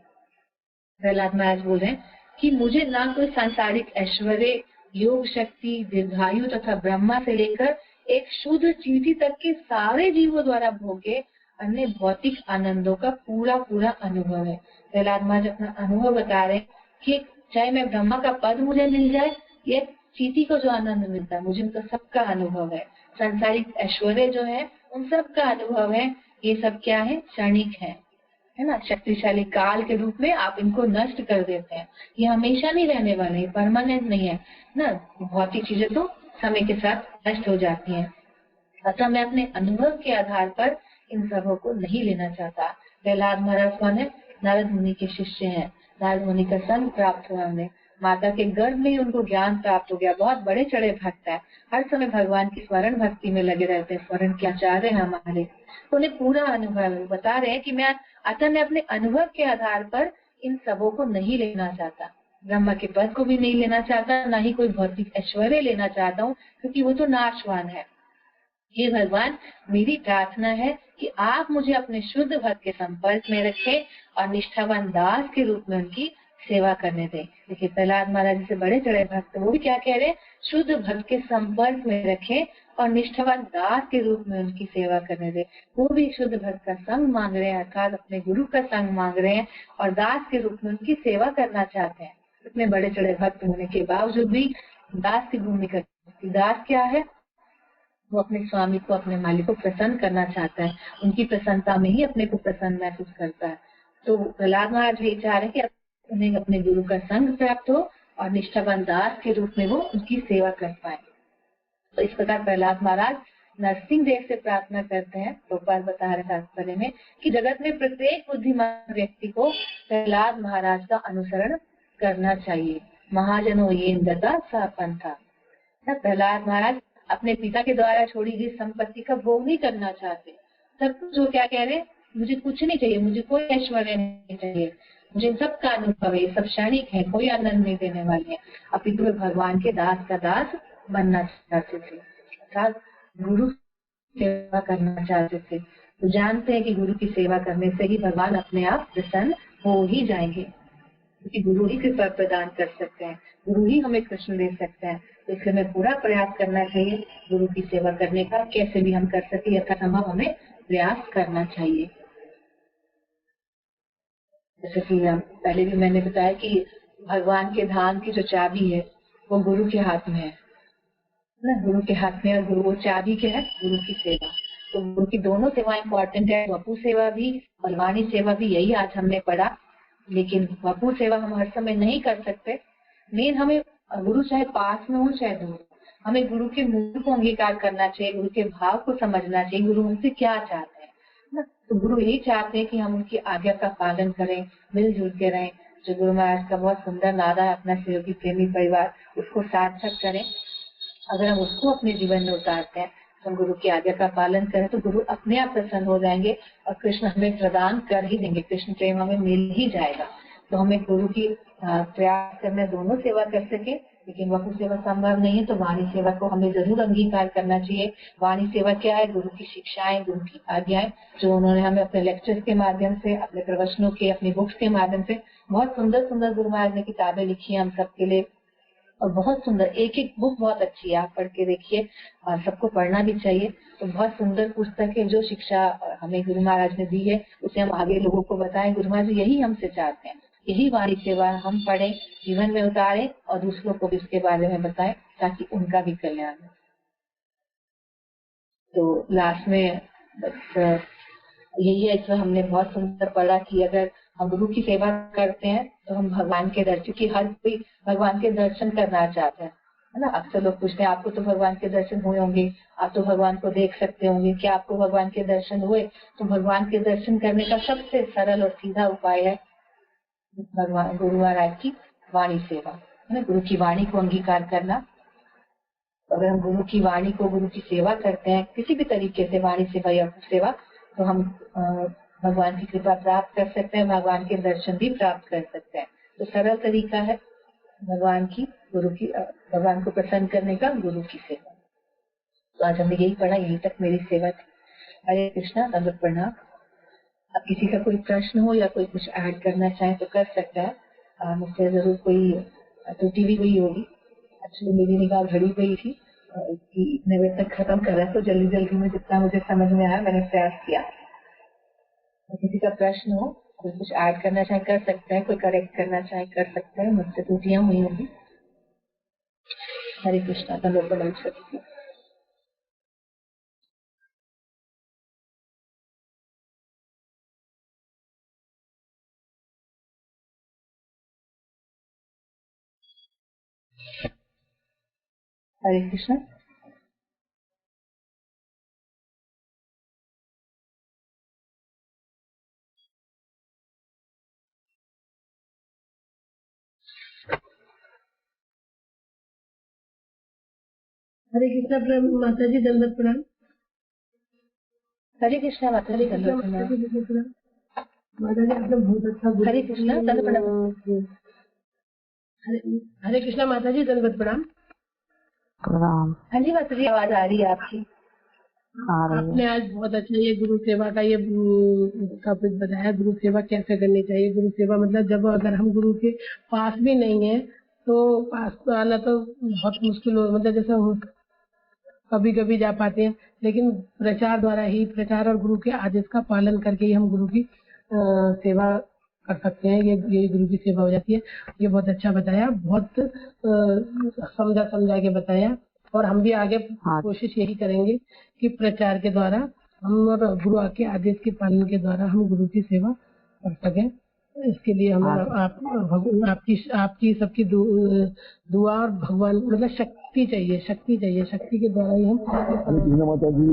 प्रहलाद महाराज बोल रहे हैं कि मुझे ना कोई सांसारिक ऐश्वर्य, योग शक्ति, दीर्घायु तथा ब्रह्मा से लेकर एक शूद्र चींटी तक के सारे जीवों द्वारा भोगे अन्य भौतिक आनंदों का पूरा पूरा अनुभव है। प्रहलाद महाराज अपना अनुभव बता रहे हैं कि चाहे मैं ब्रह्मा का पद मुझे मिल जाए, ये चींटी को जो आनंद मिलता है मुझे उनका सबका अनुभव है। सांसारिक ऐश्वर्य जो है उन सब का अनुभव है। ये सब क्या है? क्षणिक है ना। शक्तिशाली काल के रूप में आप इनको नष्ट कर देते हैं। ये हमेशा नहीं रहने वाले, परमानेंट नहीं है ना। भौतिक चीजें तो समय के साथ नष्ट हो जाती हैं। अतः मैं अपने अनुभव के आधार पर इन सबों को नहीं लेना चाहता। प्रहलाद महाराज कौन है? नारद मुनि के शिष्य हैं। नारद मुनि का संग प्राप्त हुआ उन्हें, माता के गर्भ में ही उनको ज्ञान प्राप्त हो गया। बहुत बड़े चढ़े भक्त है, हर समय भगवान की स्मरण भक्ति में लगे रहते हैं। स्मरण के आचार्य हैं हमारे, तो उन्हें पूरा अनुभव है। बता रहे हैं कि मैं अपने अनुभव के आधार पर इन सबों को नहीं लेना चाहता। ब्रह्मा के पद को भी नहीं लेना चाहता, ना ही कोई भौतिक ऐश्वर्य लेना चाहता हूँ, क्योंकि वो तो नाशवान है। हे भगवान, मेरी प्रार्थना है कि आप मुझे अपने शुद्ध भक्त के संपर्क में रखें और निष्ठावान दास के रूप में उनकी सेवा करने दें। देखिए प्रहलाद महाराज से बड़े चढ़े भक्त, वो भी क्या कह रहे हैं? शुद्ध भक्त के संपर्क में रखें और निष्ठावान दास के रूप में उनकी सेवा करने दें। वो भी शुद्ध भक्त का संग मांग रहे हैं, अर्थात अपने गुरु का संग मांग रहे हैं और दास के रूप में उनकी सेवा करना चाहते हैं। इतने बड़े चढ़े भक्त होने के बावजूद भी दास की भूमिका। दास क्या है? वो अपने स्वामी को, अपने मालिक को प्रसन्न करना चाहता है। उनकी प्रसन्नता में ही अपने को प्रसन्न महसूस करता है। तो प्रहलाद महाराज यही चाह रहे हैं कि उन्हें अपने गुरु का संग प्राप्त हो और निष्ठावान दास के रूप में वो उनकी सेवा कर पाए। तो इस प्रकार प्रहलाद महाराज नरसिंह देव से प्रार्थना करते हैं। गोपाल बता रहे तात्पर्य में कि जगत में प्रत्येक बुद्धिमान व्यक्ति को प्रहलाद महाराज का अनुसरण करना चाहिए। महाजनो ये दत्ता सा पंथा। प्रहलाद महाराज अपने पिता के द्वारा छोड़ी गई संपत्ति का भोग नहीं करना चाहते। सब कुछ वो क्या कह रहे हैं? मुझे कुछ नहीं चाहिए, मुझे कोई ऐश्वर्य नहीं चाहिए, मुझे सबका अनुभव है, सब क्षणिक है, कोई आनंद नहीं देने वाले हैं। अपितु वे भगवान के दास का दास बनना चाहते थे, अर्थात गुरु सेवा करना चाहते थे। तो जानते हैं कि गुरु की सेवा करने से ही भगवान अपने आप प्रसन्न हो ही जाएंगे, क्योंकि गुरु ही कृपा प्रदान कर सकते हैं, गुरु ही हमें कृष्ण दे सकते हैं। तो इसलिए हमें पूरा प्रयास करना चाहिए गुरु की सेवा करने का, कैसे भी हम कर सके यथासंभव हमें प्रयास करना चाहिए। जैसे कि पहले भी मैंने बताया कि भगवान के धाम की जो चाबी है वो गुरु के हाथ में है ना, गुरु के हाथ में। और गुरु वो चाबी क्या है? गुरु की सेवा। तो गुरु की दोनों सेवाएं इंपॉर्टेंट है, वपु सेवा भी और वाणी सेवा भी। यही आज हमने पढ़ा। लेकिन वपु सेवा हम हर समय नहीं कर सकते। मेन हमें गुरु चाहे पास में हो चाहे दूर, हमें गुरु के मूल को अंगीकार करना चाहिए, गुरु के भाव को समझना चाहिए, गुरु हमसे क्या चाहते हैं ना। तो गुरु यही चाहते हैं कि हम उनकी आज्ञा का पालन करें, मिलजुल के रहें। जो गुरु महाराज का बहुत सुंदर नारा है, अपना सहयोगी प्रेमी परिवार, उसको सार्थक करें। अगर हम उसको अपने जीवन में उतारते हैं, हम गुरु की आज्ञा का पालन करें, तो गुरु अपने आप प्रसन्न हो जाएंगे और कृष्ण हमें प्रदान कर ही देंगे, कृष्ण प्रेम हमें मिल ही जाएगा। तो हमें गुरु की प्रयास करने दोनों सेवा कर सके। लेकिन वपु सेवा संभव नहीं है तो वाणी सेवा को हमें जरूर अंगीकार करना चाहिए। वाणी सेवा क्या है? गुरु की शिक्षाएं, गुरु की आज्ञाएं, जो उन्होंने हमें अपने लेक्चर्स के माध्यम से, अपने प्रवचनों के, अपनी बुक्स के माध्यम से, बहुत सुंदर सुंदर गुरु महाराज ने किताबें लिखी है हम सबके लिए, और बहुत सुंदर, एक एक बुक बहुत अच्छी है, आप पढ़ के देखिए, और सबको पढ़ना भी चाहिए। तो बहुत सुंदर पुस्तक है। जो शिक्षा हमें गुरु महाराज ने दी है उसे हम आगे लोगों को बताएं। गुरु महाराज यही हमसे चाहते हैं, यही वाणी सेवा हम पढ़ें, जीवन में उतारें और दूसरों को भी उसके बारे में बताएं, ताकि उनका भी कल्याण हो। तो लास्ट में बस यही है, इसमें हमने बहुत सुंदर पढ़ा कि अगर हम गुरु की सेवा करते हैं तो हम भगवान के दर्शन, क्योंकि हर कोई भगवान के दर्शन करना चाहता है ना। अक्सर लोग पूछते हैं आपको तो भगवान के दर्शन हुए होंगे, आप तो भगवान को देख सकते होंगे, क्या आपको भगवान के दर्शन हुए? तो भगवान के दर्शन करने का सबसे सरल और सीधा उपाय है भगवान गुरु महाराज की वाणी सेवा, है ना, गुरु की वाणी को अंगीकार करना। अगर हम गुरु की वाणी को, गुरु की सेवा करते हैं किसी भी तरीके से, वाणी सेवा या सेवा, तो हम भगवान की कृपा प्राप्त कर सकते हैं, भगवान के दर्शन भी प्राप्त कर सकते हैं। तो सरल तरीका है भगवान की, गुरु की, भगवान को प्रसन्न करने का, गुरु की सेवा। तो आज हमने यही पढ़ा, यही तक मेरी सेवा थी। हरे कृष्णा, दंडवत प्रणाम। अब किसी का कोई प्रश्न हो या कोई कुछ ऐड करना चाहे तो कर सकता है। मुझसे जरूर कोई त्रुटि भी हुई होगी। एक्चुअली मेरी निगाह घड़ी गई थी कि इतने बजे तक खत्म कर रहा है, तो जल्दी जल्दी में जितना मुझे समझ में आया मैंने प्रयास किया। किसी का प्रश्न हो, कोई कुछ ऐड करना चाहे कर सकता है, कोई करेक्ट करना चाहे कर सकता है, मुझसे त्रुटियां हुई होंगी। हरे कृष्णा का लोग बना सकती। हरे कृष्णा। हरे कृष्णा माता जी दंडवत प्रणाम। हरे कृष्णा माता जी दंडवत प्रणाम। माता जी आपने बहुत अच्छा। हरे कृष्णा दंडवत प्रणाम। हरे कृष्णा माता जी दंडवत प्रणाम। प्रणाम। हाँ जी माता जी, आवाज आ रही है आपकी। आपने आज बहुत अच्छा ये गुरु सेवा का ये टॉपिक बताया, गुरु सेवा कैसे करनी चाहिए। गुरु सेवा मतलब जब अगर हम गुरु के पास भी नहीं है तो पास आना तो बहुत मुश्किल हो, मतलब जैसे कभी कभी जा पाते हैं, लेकिन प्रचार द्वारा ही, प्रचार और गुरु के आदेश का पालन करके ही हम गुरु की सेवा कर सकते हैं। ये गुरु की सेवा हो जाती है। ये बहुत अच्छा बताया, बहुत समझा के बताया, और हम भी आगे कोशिश यही करेंगे कि प्रचार के द्वारा हम और गुरु के आदेश के पालन के द्वारा हम गुरु की सेवा कर सकें। इसके लिए हम आपकी सबकी दुआ और भगवान मतलब शक्ति चाहिए, शक्ति के द्वारा ही हम। माता जी।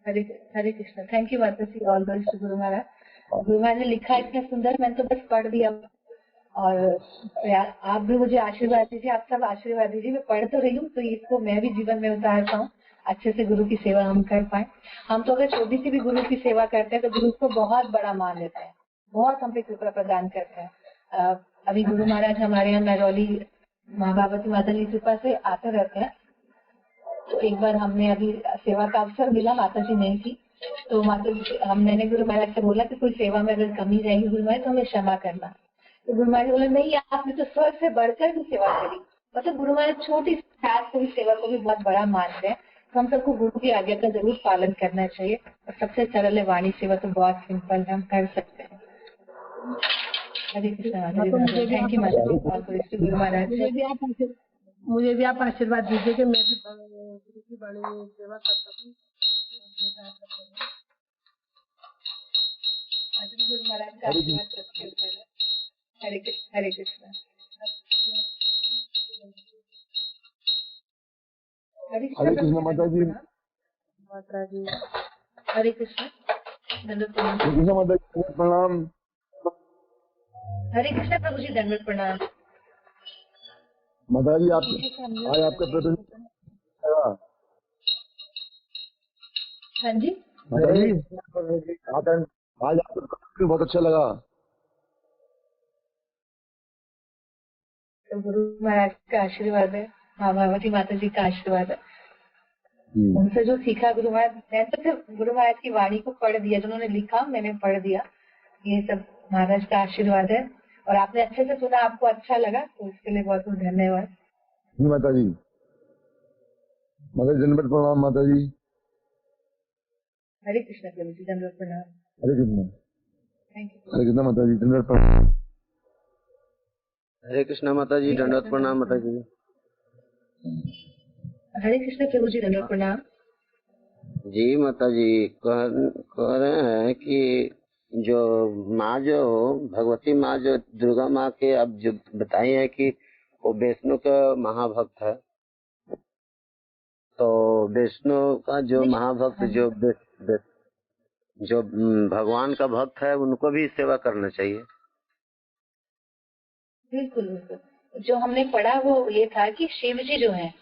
हरे कृष्णा। थैंक यू माता जी। All the best Guru Maharaj. Guru Maharaj ने लिखा इतना सुंदर, मैंने तो बस पढ़ दिया। और आप भी मुझे आशीर्वाद दीजिए, आप सब आशीर्वाद दीजिए। मैं पढ़ तो रही हूँ तो इसको मैं भी जीवन में उतार पाऊँ, अच्छे से गुरु की सेवा हम कर पाए। हम तो अगर छोटी सी भी गुरु की सेवा करते हैं तो गुरु को बहुत बड़ा मान लेते हैं, बहुत हम पे कृपा प्रदान करते हैं। अभी गुरु महाराज हमारे यहाँ महरौली माँ बाबती माता जी कृपा से आते रहते हैं। तो एक बार हमने अभी सेवा का अवसर मिला, माता जी नहीं थी, तो माता जी मैंने गुरु महाराज से बोला कि कोई सेवा में अगर कमी रहेगी गुरु महाराज तो हमें क्षमा करना। तो गुरु महाराज बोले नहीं, आपने तो स्वर्ग से बढ़कर भी सेवा करी। मतलब गुरु महाराज छोटी सेवा को भी बहुत बड़ा मानते हैं। तो हम सबको गुरु की आज्ञा का जरूर पालन करना चाहिए। और सबसे सरल है वाणी सेवा, तो बहुत सिंपल है, हम कर सकते हैं। हरे कृष्णा। Thank you Guru Maharaj. मुझे भी आप आशीर्वाद दीजिए कि मैं भी गुरु की वाणी सेवा कर सकूं। गुरु महाराज का आशीर्वाद। हरे कृष्ण। हरे कृष्ण। हरे कृष्ण माता जी। माता जी। हरे कृष्ण। कृष्ण माता जी प्रणाम। हरे कृष्ण प्रभु जी दंडवत प्रणाम। माता जी आप आज आपका प्रदर्शन। हाँ जी माता जी आज आपका प्रदर्शन बहुत अच्छा लगा। तो गुरु महाराज का आशीर्वाद है, हाँ भगवती माता जी का आशीर्वाद है। उनसे जो सीखा गुरु महाराज, मैंने तो सिर्फ गुरु महाराज की वाणी को पढ़ दिया, जिन्होंने लिखा मैंने पढ़ दिया। ये सब महाराज का आशीर्वाद है। और आपने अच्छे से सुना, आपको अच्छा लगा, तो इसके लिए बहुत बहुत धन्यवाद। माता जी दंडवत प्रणाम। माता जी हरे कृष्ण प्रभु जी दंडवत प्रणाम। हरे कृष्ण। Thank you. हरे कृष्ण माता जी दंडवत प्रणाम। हरे कृष्णा माता जी दंडवत प्रणाम। माता जी हरे कृष्ण प्रभु जी दंडवत प्रणाम। जी माता जी कह रहे हैं कि जो माँ, जो भगवती माँ, जो दुर्गा माँ के अब जो बताई है कि वो विष्णु का महाभक्त है, तो विष्णु का जो महाभक्त जो भगवान का भक्त है उनको भी सेवा करना चाहिए। बिल्कुल बिल्कुल। जो हमने पढ़ा वो ये था कि शिव जी जो है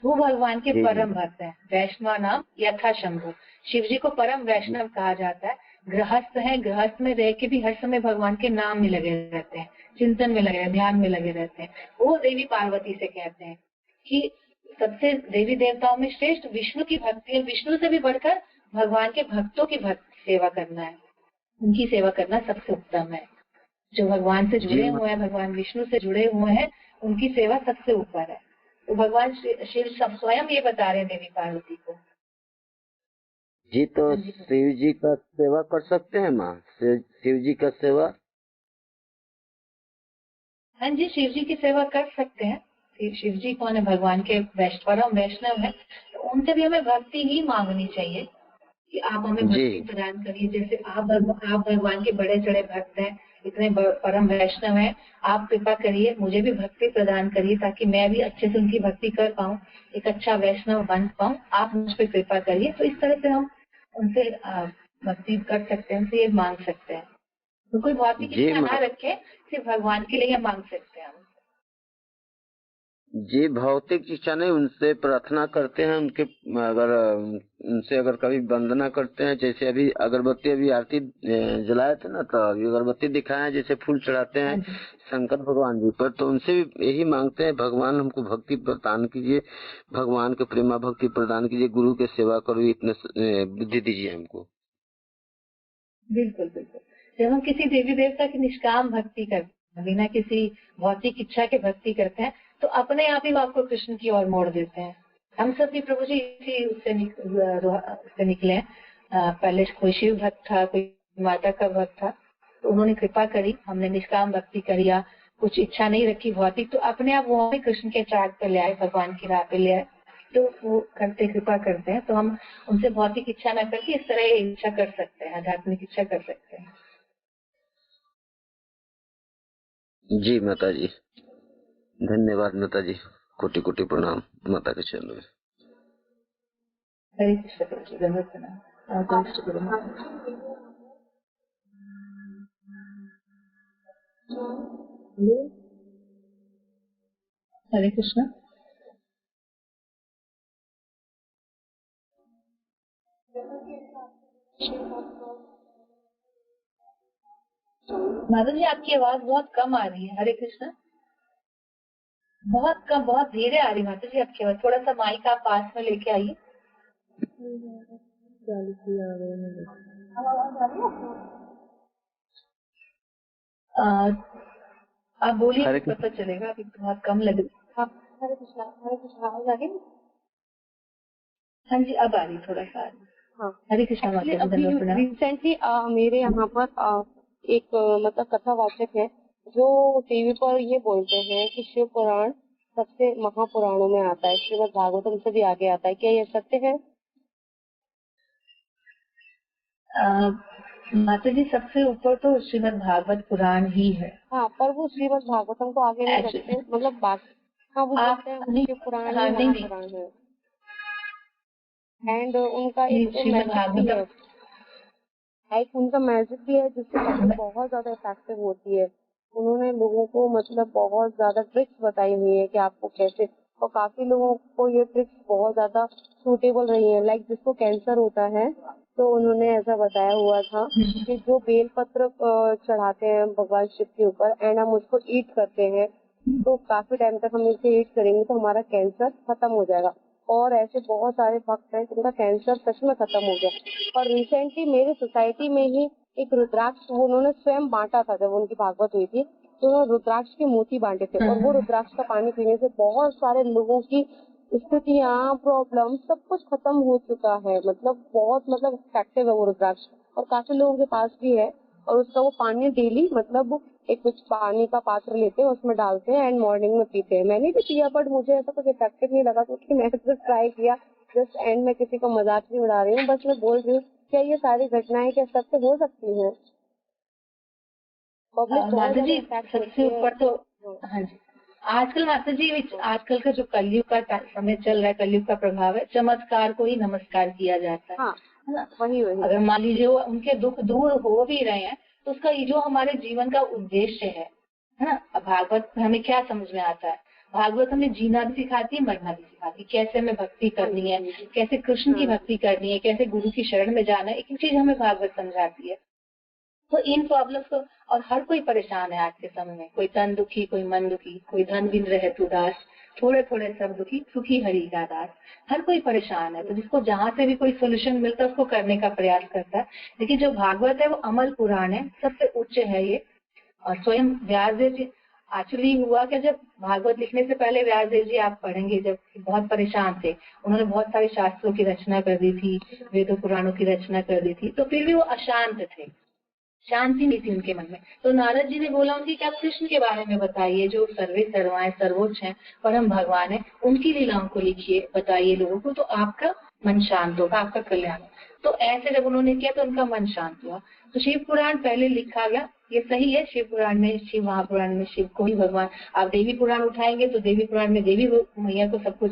वो भगवान के परम भक्त हैं। वैष्णव नाम यथा शंभु। शिव जी को परम वैष्णव कहा जाता है। गृहस्थ है, गृहस्थ में रह के भी हर समय भगवान के नाम में लगे रहते हैं, चिंतन में लगे, ध्यान में लगे रहते हैं। वो देवी पार्वती से कहते हैं कि सबसे देवी देवताओं में श्रेष्ठ विष्णु की भक्ति है। विष्णु से भी बढ़कर भगवान के भक्तों की सेवा करना है, उनकी सेवा करना सबसे उत्तम है। जो भगवान से जुड़े हुए हैं, भगवान विष्णु से जुड़े हुए हैं, उनकी सेवा सबसे ऊपर है। तो भगवान शिव स्वयं ये बता रहे हैं देवी पार्वती को। जी तो शिव जी का सेवा कर सकते हैं माँ? शिव जी का सेवा? हाँ जी, शिव जी की सेवा कर सकते हैं। शिव जी कौन है? भगवान के परम वैष्णव है, तो उनसे भी हमें भक्ति ही मांगनी चाहिए कि आप हमें भक्ति प्रदान करिए। जैसे आप भगवान के बड़े चढ़े भक्त हैं, इतने परम वैष्णव हैं, आप कृपा करिए, मुझे भी भक्ति प्रदान करिए ताकि मैं भी अच्छे से उनकी भक्ति कर पाऊँ, एक अच्छा वैष्णव बन पाऊँ। आप मुझ पर कृपा करिए। तो इस तरह से हम उनसे भक्ति कर सकते हैं, उनसे ये मांग सकते हैं। तो कोई भौतिक इच्छा ना रखे, सिर्फ भगवान के लिए मांग सकते हैं हम। जी भौतिक इच्छा नहीं, उनसे प्रार्थना करते हैं। उनसे अगर कभी वंदना करते हैं, जैसे अभी अगरबत्ती अभी आरती जलाए थे ना, तो अभी अगरबत्ती दिखाए, जैसे फूल चढ़ाते हैं शंकर भगवान जी पर, तो उनसे भी यही मांगते हैं, भगवान हमको भक्ति प्रदान कीजिए, भगवान के प्रेमा भक्ति प्रदान कीजिए, गुरु के सेवा करो, इतने बुद्धि दीजिए हमको। बिल्कुल बिल्कुल। जब हम किसी देवी देवता की निष्काम भक्ति करते हैं, बिना किसी भौतिक इच्छा के भक्ति करते हैं, तो अपने आप ही आपको कृष्ण की ओर मोड़ देते हैं। हम सब भी प्रभु जी इसी उससे निकले हैं। पहले कोई शिव भक्त था, कोई माता का भक्त था, तो उन्होंने कृपा करी, हमने निष्काम भक्ति करी या कुछ इच्छा नहीं रखी भौतिक, तो अपने आप वो भी कृष्ण के ट्रैक पे ले आए, भगवान की राह पे ले आए। तो वो करते कृपा करते हैं, तो हम उनसे भौतिक इच्छा न करके इस तरह इच्छा कर सकते हैं, आध्यात्मिक इच्छा कर सकते हैं। जी माता जी, धन्यवाद माता जी, कोटि कोटि प्रणाम माता के चरणों में। हरे कृष्ण, धन्यवाद प्रणाम। हरे कृष्ण। माता जी आपकी आवाज बहुत कम आ रही है। हरे कृष्ण। बहुत कम, बहुत धीरे आ रही माता जी आपकी आवाज। थोड़ा सा माइक आप पास में लेके आइए। आप बोलिए, पता चलेगा। अभी बहुत कम लग रही। हरे कृष्ण, हरे कृष्ण। आवाज आ रही? हाँ जी, अब आ रही, थोड़ा सा आ रही। हाँ, हरे कृष्ण। अभी रिसेंटली मेरे यहाँ पर एक मतलब कथावाचक है जो टीवी पर ये बोलते हैं कि शिव पुराण सबसे महापुराणों में आता है, श्रीमद् भागवतम से भी आगे आता है। क्या ये सत्य है? माता जी सबसे ऊपर तो श्रीमद् भागवत पुराण ही है। हाँ, पर वो श्रीमद् भागवतम को आगे नहीं रखते, मतलब बाकी हाँ वो बोलते हैं शिव पुराण ही महापुराण है। एंड उनका एक उनका मैजिक भी है जिससे भक्ति बहुत ज्यादा इफेक्टिव होती है। उन्होंने लोगों को मतलब बहुत ज्यादा ट्रिक्स बताई हुई है कि आपको कैसे, और काफी लोगों को ये ट्रिक्स बहुत ज्यादा सूटेबल रही है। लाइक जिसको कैंसर होता है तो उन्होंने ऐसा बताया हुआ था कि जो बेलपत्र चढ़ाते हैं भगवान शिव के ऊपर एंड हम उसको ईट करते हैं, तो काफी टाइम तक हम इसे ईट करेंगे तो हमारा कैंसर खत्म हो जाएगा। और ऐसे बहुत सारे भक्त हैं जिनका कैंसर सच में खत्म हो गया। और रिसेंटली मेरी सोसाइटी में ही एक रुद्राक्ष उन्होंने स्वयं बांटा था। जब उनकी भागवत हुई थी तो उन्होंने रुद्राक्ष के मोती बांटे थे, और वो रुद्राक्ष का पानी पीने से बहुत सारे लोगों की स्थितियाँ, प्रॉब्लम सब कुछ खत्म हो चुका है। मतलब बहुत इफेक्टिव है वो रुद्राक्ष, और काफी लोगों के पास भी है। और उसका वो पानी डेली मतलब एक कुछ पानी का पात्र लेते हैं, उसमें डालते हैं एंड मॉर्निंग में पीते हैं। मैंने भी पिया बट मुझे ऐसा कुछ इफेक्टिव नहीं लगा, क्योंकि मैंने तो ट्राई किया। जस्ट एंड में किसी को मजाक नहीं उड़ा रही हूँ, बस मैं बोल रही हूँ क्या ये सारी घटनाएं क्या सत्य हो सकती हैं? माता जी सबसे ऊपर तो हाँ जी, आजकल माता जी आजकल का जो कलयुग का समय चल रहा है, कलयुग का प्रभाव है, चमत्कार को ही नमस्कार किया जाता है। हाँ, वही अगर मान लीजिए वो उनके दुख दूर हो भी रहे हैं तो उसका ये जो हमारे जीवन का उद्देश्य है ना। भागवत हमें क्या समझ में आता है? भागवत हमें जीना भी सिखाती है, मरना भी सिखाती है। कैसे हमें भक्ति करनी है, कैसे कृष्ण की भक्ति करनी है, कैसे गुरु की शरण में जाना है, एक चीज हमें भागवत समझाती है। तो इन प्रॉब्लम्स को, और हर कोई परेशान है आज के समय में, कोई तन दुखी, कोई मन दुखी, कोई धन बिन रहे उदास, थोड़े थोड़े सब दुखी, सुखी हरि का दास। हर कोई परेशान है, तो जिसको जहाँ से भी कोई सोल्यूशन मिलता है उसको करने का प्रयास करता है। लेकिन जो भागवत है वो अमल पुराण है, सबसे उच्च है ये। और स्वयं व्यासदेव जी एक्चुअली हुआ कि जब भागवत लिखने से पहले व्यासदेव जी, आप पढ़ेंगे, जब बहुत परेशान थे, उन्होंने बहुत सारे शास्त्रों की रचना कर दी थी, वेदों पुराणों की रचना कर दी थी, तो फिर भी वो अशांत थे, शांति नहीं थी उनके मन में। तो नारद जी ने बोला उनकी कि आप कृष्ण के बारे में बताइए, जो सर्वे सर्वाएं सर्वोच्च हैं, परम भगवान है, उनकी लीलाओं को लिखिए, बताइए लोगों को, तो आपका मन शांत होगा, आपका कल्याण। तो ऐसे जब उन्होंने किया तो उनका मन शांत हुआ। तो शिव पुराण पहले लिखा गया, ये सही है, शिव पुराण में, शिव महापुराण में शिव को ही भगवान, आप देवी पुराण उठाएंगे तो देवी पुराण में देवी मैया को सब कुछ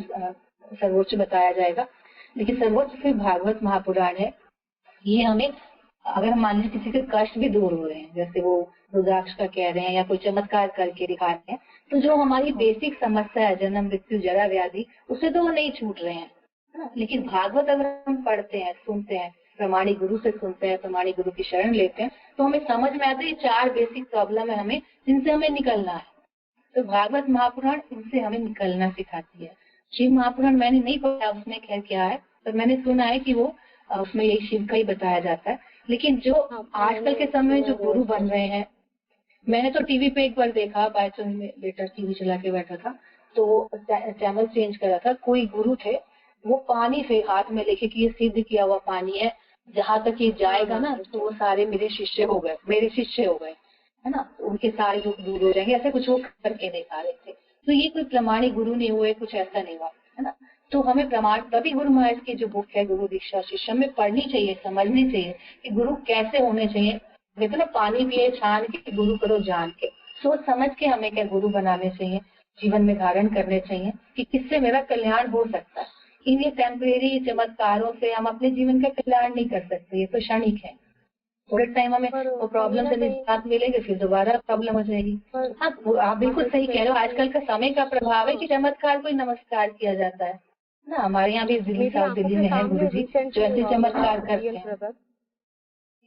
सर्वोच्च बताया जाएगा, लेकिन सर्वोच्च फिर भागवत महापुराण है। ये हमें, अगर मान लीजिए किसी के कष्ट भी दूर हो रहे हैं, जैसे वो रुद्राक्ष का कह रहे हैं या कोई चमत्कार करके दिखा रहे हैं, तो जो हमारी बेसिक समस्या है, जन्म मृत्यु जरा व्याधि, उससे तो वो नहीं छूट रहे हैं, है ना। लेकिन भागवत अगर हम पढ़ते हैं, सुनते हैं, प्रमाणिक गुरु से सुनते हैं, प्रमाणिक गुरु की शरण लेते हैं, तो हमें समझ में आता है ये 4 बेसिक प्रॉब्लम है हमें, जिनसे हमें निकलना है। तो भागवत महापुराण इनसे हमें निकलना सिखाती है। शिव महापुराण मैंने नहीं पढ़ा उसमें खैर क्या है, पर मैंने सुना है कि वो उसमें यही शिव का ही बताया जाता है। लेकिन जो आजकल के समय जो गुरु बन रहे हैं, मैंने तो टीवी पे एक बार देखा, बाय चांस में बेटा टीवी चला के बैठा था, तो चैनल चेंज करा था, कोई गुरु थे, वो पानी से हाथ में लेके कि ये सिद्ध किया हुआ पानी है, जहाँ तक ये जाएगा ना तो वो सारे मेरे शिष्य हो गए, है ना, उनके सारे दुख दूर हो जाएंगे, ऐसे कुछ वो करके दिखा रहे थे। तो ये कोई प्रमाणिक गुरु नहीं हुए, कुछ ऐसा नहीं हुआ, है ना। तो हमें प्रमाण, तभी गुरु महाराज की जो बुक है गुरु दीक्षा शिष्य में पढ़नी चाहिए, समझनी चाहिए कि गुरु कैसे होने चाहिए। कहते ना, पानी पिए छान के, गुरु करो जान के। सोच समझ के हमें क्या गुरु बनाने चाहिए, जीवन में धारण करने चाहिए कि किससे मेरा कल्याण हो सकता है। इन ये टेम्परेरी चमत्कारों से हम अपने जीवन का कल्याण नहीं कर सकते, ये तो क्षणिक है। थोड़े टाइम हमें वो प्रॉब्लम से निजात मिलेंगे, फिर दोबारा प्रॉब्लम हो जाएगी। हाँ, आप बिल्कुल सही कह रहे हो, आजकल का समय का प्रभाव है कि चमत्कार को नमस्कार किया जाता है ना। हमारे यहाँ भी दिल्ली, साउथ दिल्ली में है गुरु जी जो ऐसे चमत्कार करते हैं।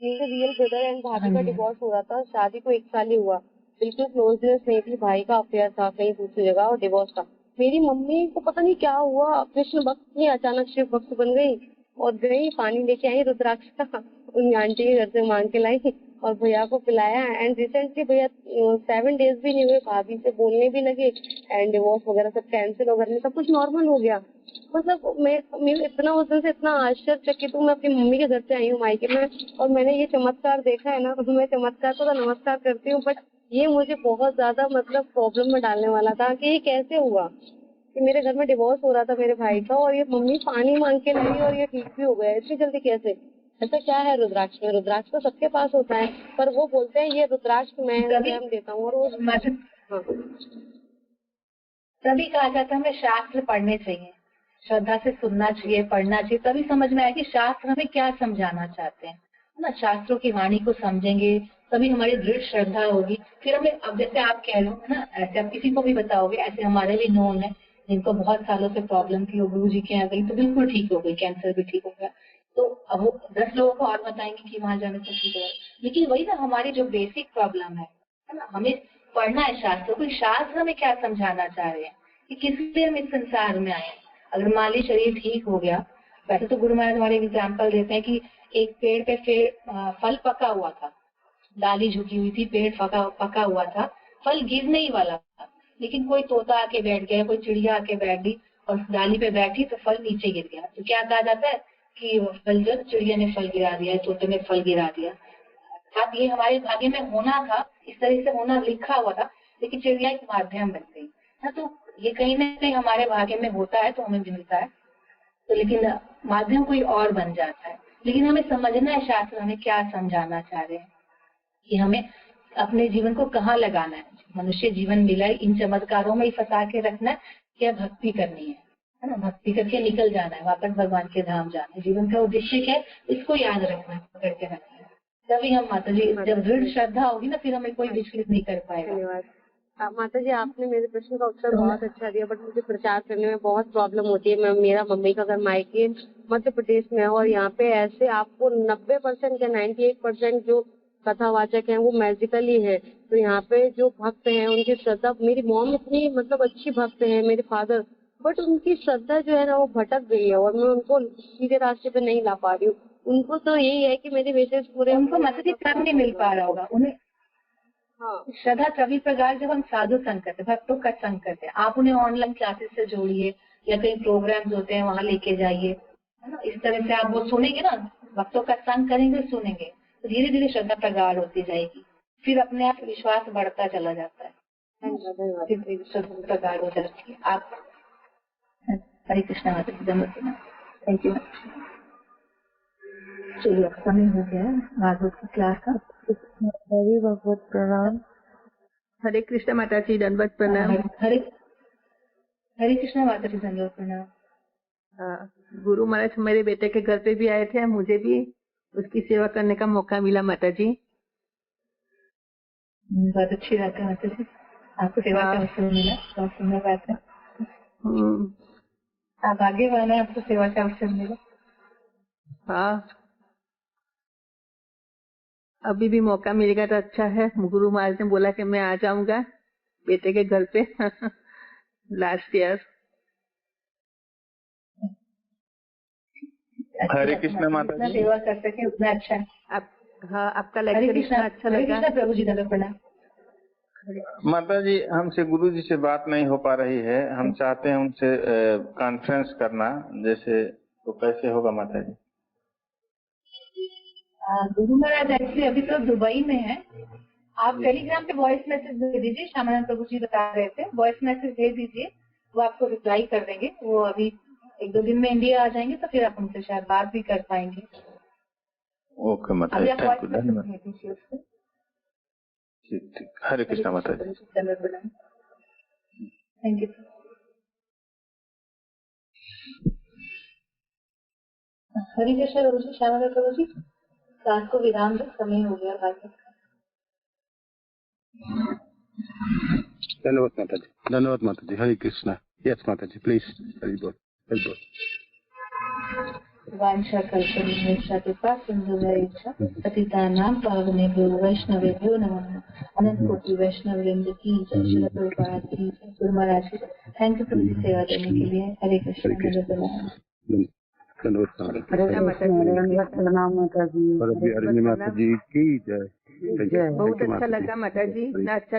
रियल ब्रदर एंड भाभी का डिवोर्स हो रहा था, शादी को 1 साल ही हुआ, बिल्कुल क्लोजनेस नहीं थी, भाई का अफेयर था कहीं दूसरी जगह और डिवोर्स था। मेरी मम्मी को पता नहीं क्या हुआ, कृष्ण भक्त नहीं, अचानक शिव भक्त बन गई और गई, पानी लेके आई रुद्राक्ष का, उन आंटी के घर से मांग के लाई और भैया को पिलाया। एंड रिसेंटली भैया 7 डेज भी नहीं हुए, भाभी से बोलने भी लगे एंड डिवोर्स वगैरह सब कैंसिल वगैरह, सब कुछ नॉर्मल हो गया। मतलब मैं इतना उस दिन से इतना आश्चर्यचकित हूँ। मैं अपनी मम्मी के घर से आई हूँ मायके में और मैंने ये चमत्कार देखा है ना, तो मैं चमत्कार को तो नमस्कार करती हूँ, बट ये मुझे बहुत ज्यादा मतलब प्रॉब्लम में डालने वाला था कि ये कैसे हुआ कि मेरे घर में डिवोर्स हो रहा था मेरे भाई का और ये मम्मी पानी मांग के लाई और ये ठीक भी हो गया इतनी जल्दी कैसे। ऐसा क्या है रुद्राक्ष में? रुद्राक्ष तो सबके पास होता है, पर वो बोलते हैं ये रुद्राक्ष मैं देता हूँ और वो तभी कहा जाता है हमें शास्त्र पढ़ने चाहिए, श्रद्धा से सुनना चाहिए, पढ़ना चाहिए, तभी समझ में आए कि शास्त्र हमें क्या समझाना चाहते हैं, है ना। शास्त्रों की वाणी को समझेंगे तभी हमारी दृढ़ श्रद्धा होगी। फिर हमें, अब जैसे आप कह रहे हो ना, ऐसे आप किसी को भी बताओगे, ऐसे हमारे भी नोन है जिनको बहुत सालों से प्रॉब्लम थी, वो गुरु जी के यहाँ गई तो बिल्कुल ठीक हो गई, कैंसर भी ठीक हो गया। तो अब वो 10 लोगों को और बताएंगे कि वहां जाने से ठीक हो गया। लेकिन वही ना, हमारी जो बेसिक प्रॉब्लम है ना, हमें पढ़ना है शास्त्र को, शास्त्र हमें क्या समझाना चाह रहे हैं कि किस लिए हम इस संसार में आए। अगर मान ली शरीर ठीक हो गया, वैसे तो गुरु महाराज हमारे एग्जाम्पल देते हैं कि एक पेड़ पे फल पका हुआ था, डाली झुकी हुई थी, पेड़ पका हुआ था, फल गिरने ही वाला था, लेकिन कोई तोता आके बैठ गया, कोई चिड़िया आके बैठ गई और डाली पे बैठी तो फल नीचे गिर गया। तो क्या कहा जाता है कि फल जो चिड़िया ने फल गिरा दिया, तोते ने फल गिरा दिया। अर्थात ये हमारे भाग्य में होना था, इस तरह से होना लिखा हुआ था, लेकिन चिड़िया एक माध्यम बन गई ना। तो ये कहीं ना कहीं हमारे भाग्य में होता है तो हमें मिलता है, तो लेकिन माध्यम कोई और बन जाता है। लेकिन हमें समझना है शास्त्र हमें क्या समझाना चाह रहे हैं कि हमें अपने जीवन को कहाँ लगाना है। मनुष्य जीवन मिला है, इन चमत्कारों में ही फंसा के रखना है, क्या भक्ति करनी है ना, भक्ति करके निकल जाना है, वापस भगवान के धाम जाना है। जीवन का उद्देश्य क्या है, इसको याद रखना है, पकड़ के रखना है। तभी हम, माता जी, जब दृढ़ श्रद्धा होगी ना, फिर हमें कोई विचलित नहीं कर पाएगा। धन्यवाद माता जी, आपने मेरे प्रश्न का उत्तर बहुत अच्छा दिया, बट मुझे प्रचार करने में बहुत प्रॉब्लम होती है। मेरा मम्मी का घर मायके मध्य प्रदेश में है और यहाँ पे ऐसे आपको 90% या 98% जो कथावाचक हैं वो मैजिकली है। तो यहाँ पे जो भक्त हैं उनकी श्रद्धा, मेरी मॉम इतनी मतलब अच्छी भक्त है, मेरे फादर, बट उनकी श्रद्धा जो है ना वो भटक गई है और मैं उनको सीधे रास्ते पे नहीं ला पा रही हूँ। उनको तो यही है कि मेरे विशेष पूरे, उनको मतलब नहीं मिल पा रहा होगा उन्हें। हाँ श्रद्धा तभी प्रगाढ़ जब हम साधु संग करते, भक्तों का संग करते हैं। आप उन्हें ऑनलाइन क्लासेस से जोड़िए या कहीं प्रोग्राम्स होते हैं वहां लेके जाइए, है ना। इस तरह से आप वो सुनेंगे ना, भक्तों का संग करेंगे, सुनेंगे, तो धीरे धीरे श्रद्धा प्रगाढ़ होती जाएगी। फिर अपने आप विश्वास बढ़ता चला जाता है, धन्यवाद। फिर श्रद्धा प्रगाढ़ हो जाती है। आप हरे कृष्णा माता जी, थैंक यू। चलिए अब समय हो गया है भागवत की क्लास का। हरि भगवत प्रणाम। हरे कृष्ण माता जी, दंडवत प्रणाम। हरे हरे कृष्णा माता जी, दंडवत प्रणाम। गुरु महाराज मेरे बेटे के घर पे भी आए थे, मुझे भी उसकी सेवा करने का मौका मिला माता जी। बहुत अच्छी बात है माता जी, आपको सेवा का अवसर मिला, बहुत सुंदर बात है। आप आगे बढ़ना है, आपको सेवा का अवसर मिला। हाँ, अभी भी मौका मिलेगा तो अच्छा है। गुरु महाराज ने बोला कि मैं आ जाऊंगा बेटे के घर पे लास्ट ईयर। हरे कृष्ण माता जी, सेवा कर सके उतना अच्छा है। हाँ, आपका लेक्चर इतना अच्छा लगा। प्रभु जी का प्रणाम। माता जी हमसे गुरु जी से बात नहीं हो पा रही है, हम चाहते हैं उनसे कॉन्फ्रेंस करना, जैसे तो कैसे होगा माता जी? गुरु महाराज एक्चुअली अभी तो दुबई में है। आप टेलीग्राम पे वॉइस मैसेज भेज दीजिए, श्यामानंद प्रभु जी बता रहे थे, वॉइस मैसेज भेज दीजिए, वो आपको रिप्लाई कर देंगे। वो अभी 1-2 दिन में इंडिया आ जाएंगे, तो फिर आप उनसे शायद बात भी कर पाएंगे। ओके माता जी, थैंक यू, धन्यवाद। भेज दीजिए उसको। ठीक ठीक, हरे कृष्णा माता जी। Thank you. हरे कृष्ण प्रभु जी, श्यामानंद प्रभु जी, क्लास को विराम दो, समय हो गया भागवत का। धन्यवाद माता जी, धन्यवाद माता जी। हरे कृष्णा। यस माता जी, प्लीज। हरि बोल, हरि बोल। वांछा कल्पनिष्ठा कृपा सिंधुरेच्छा पतितानां पावनेभ्यो वैष्णवेभ्यो नमः। अनंत कोटि वैष्णव वृंद की जय, श्री प्रभुपाद की जय। गुरु महाराज जी थैंक यू प्रभु जी सेवा देने के लिए। हरे कृष्ण। धन्यवाद माता जी, माता जी की जय। बहुत अच्छा लगा माता जी, इतना अच्छा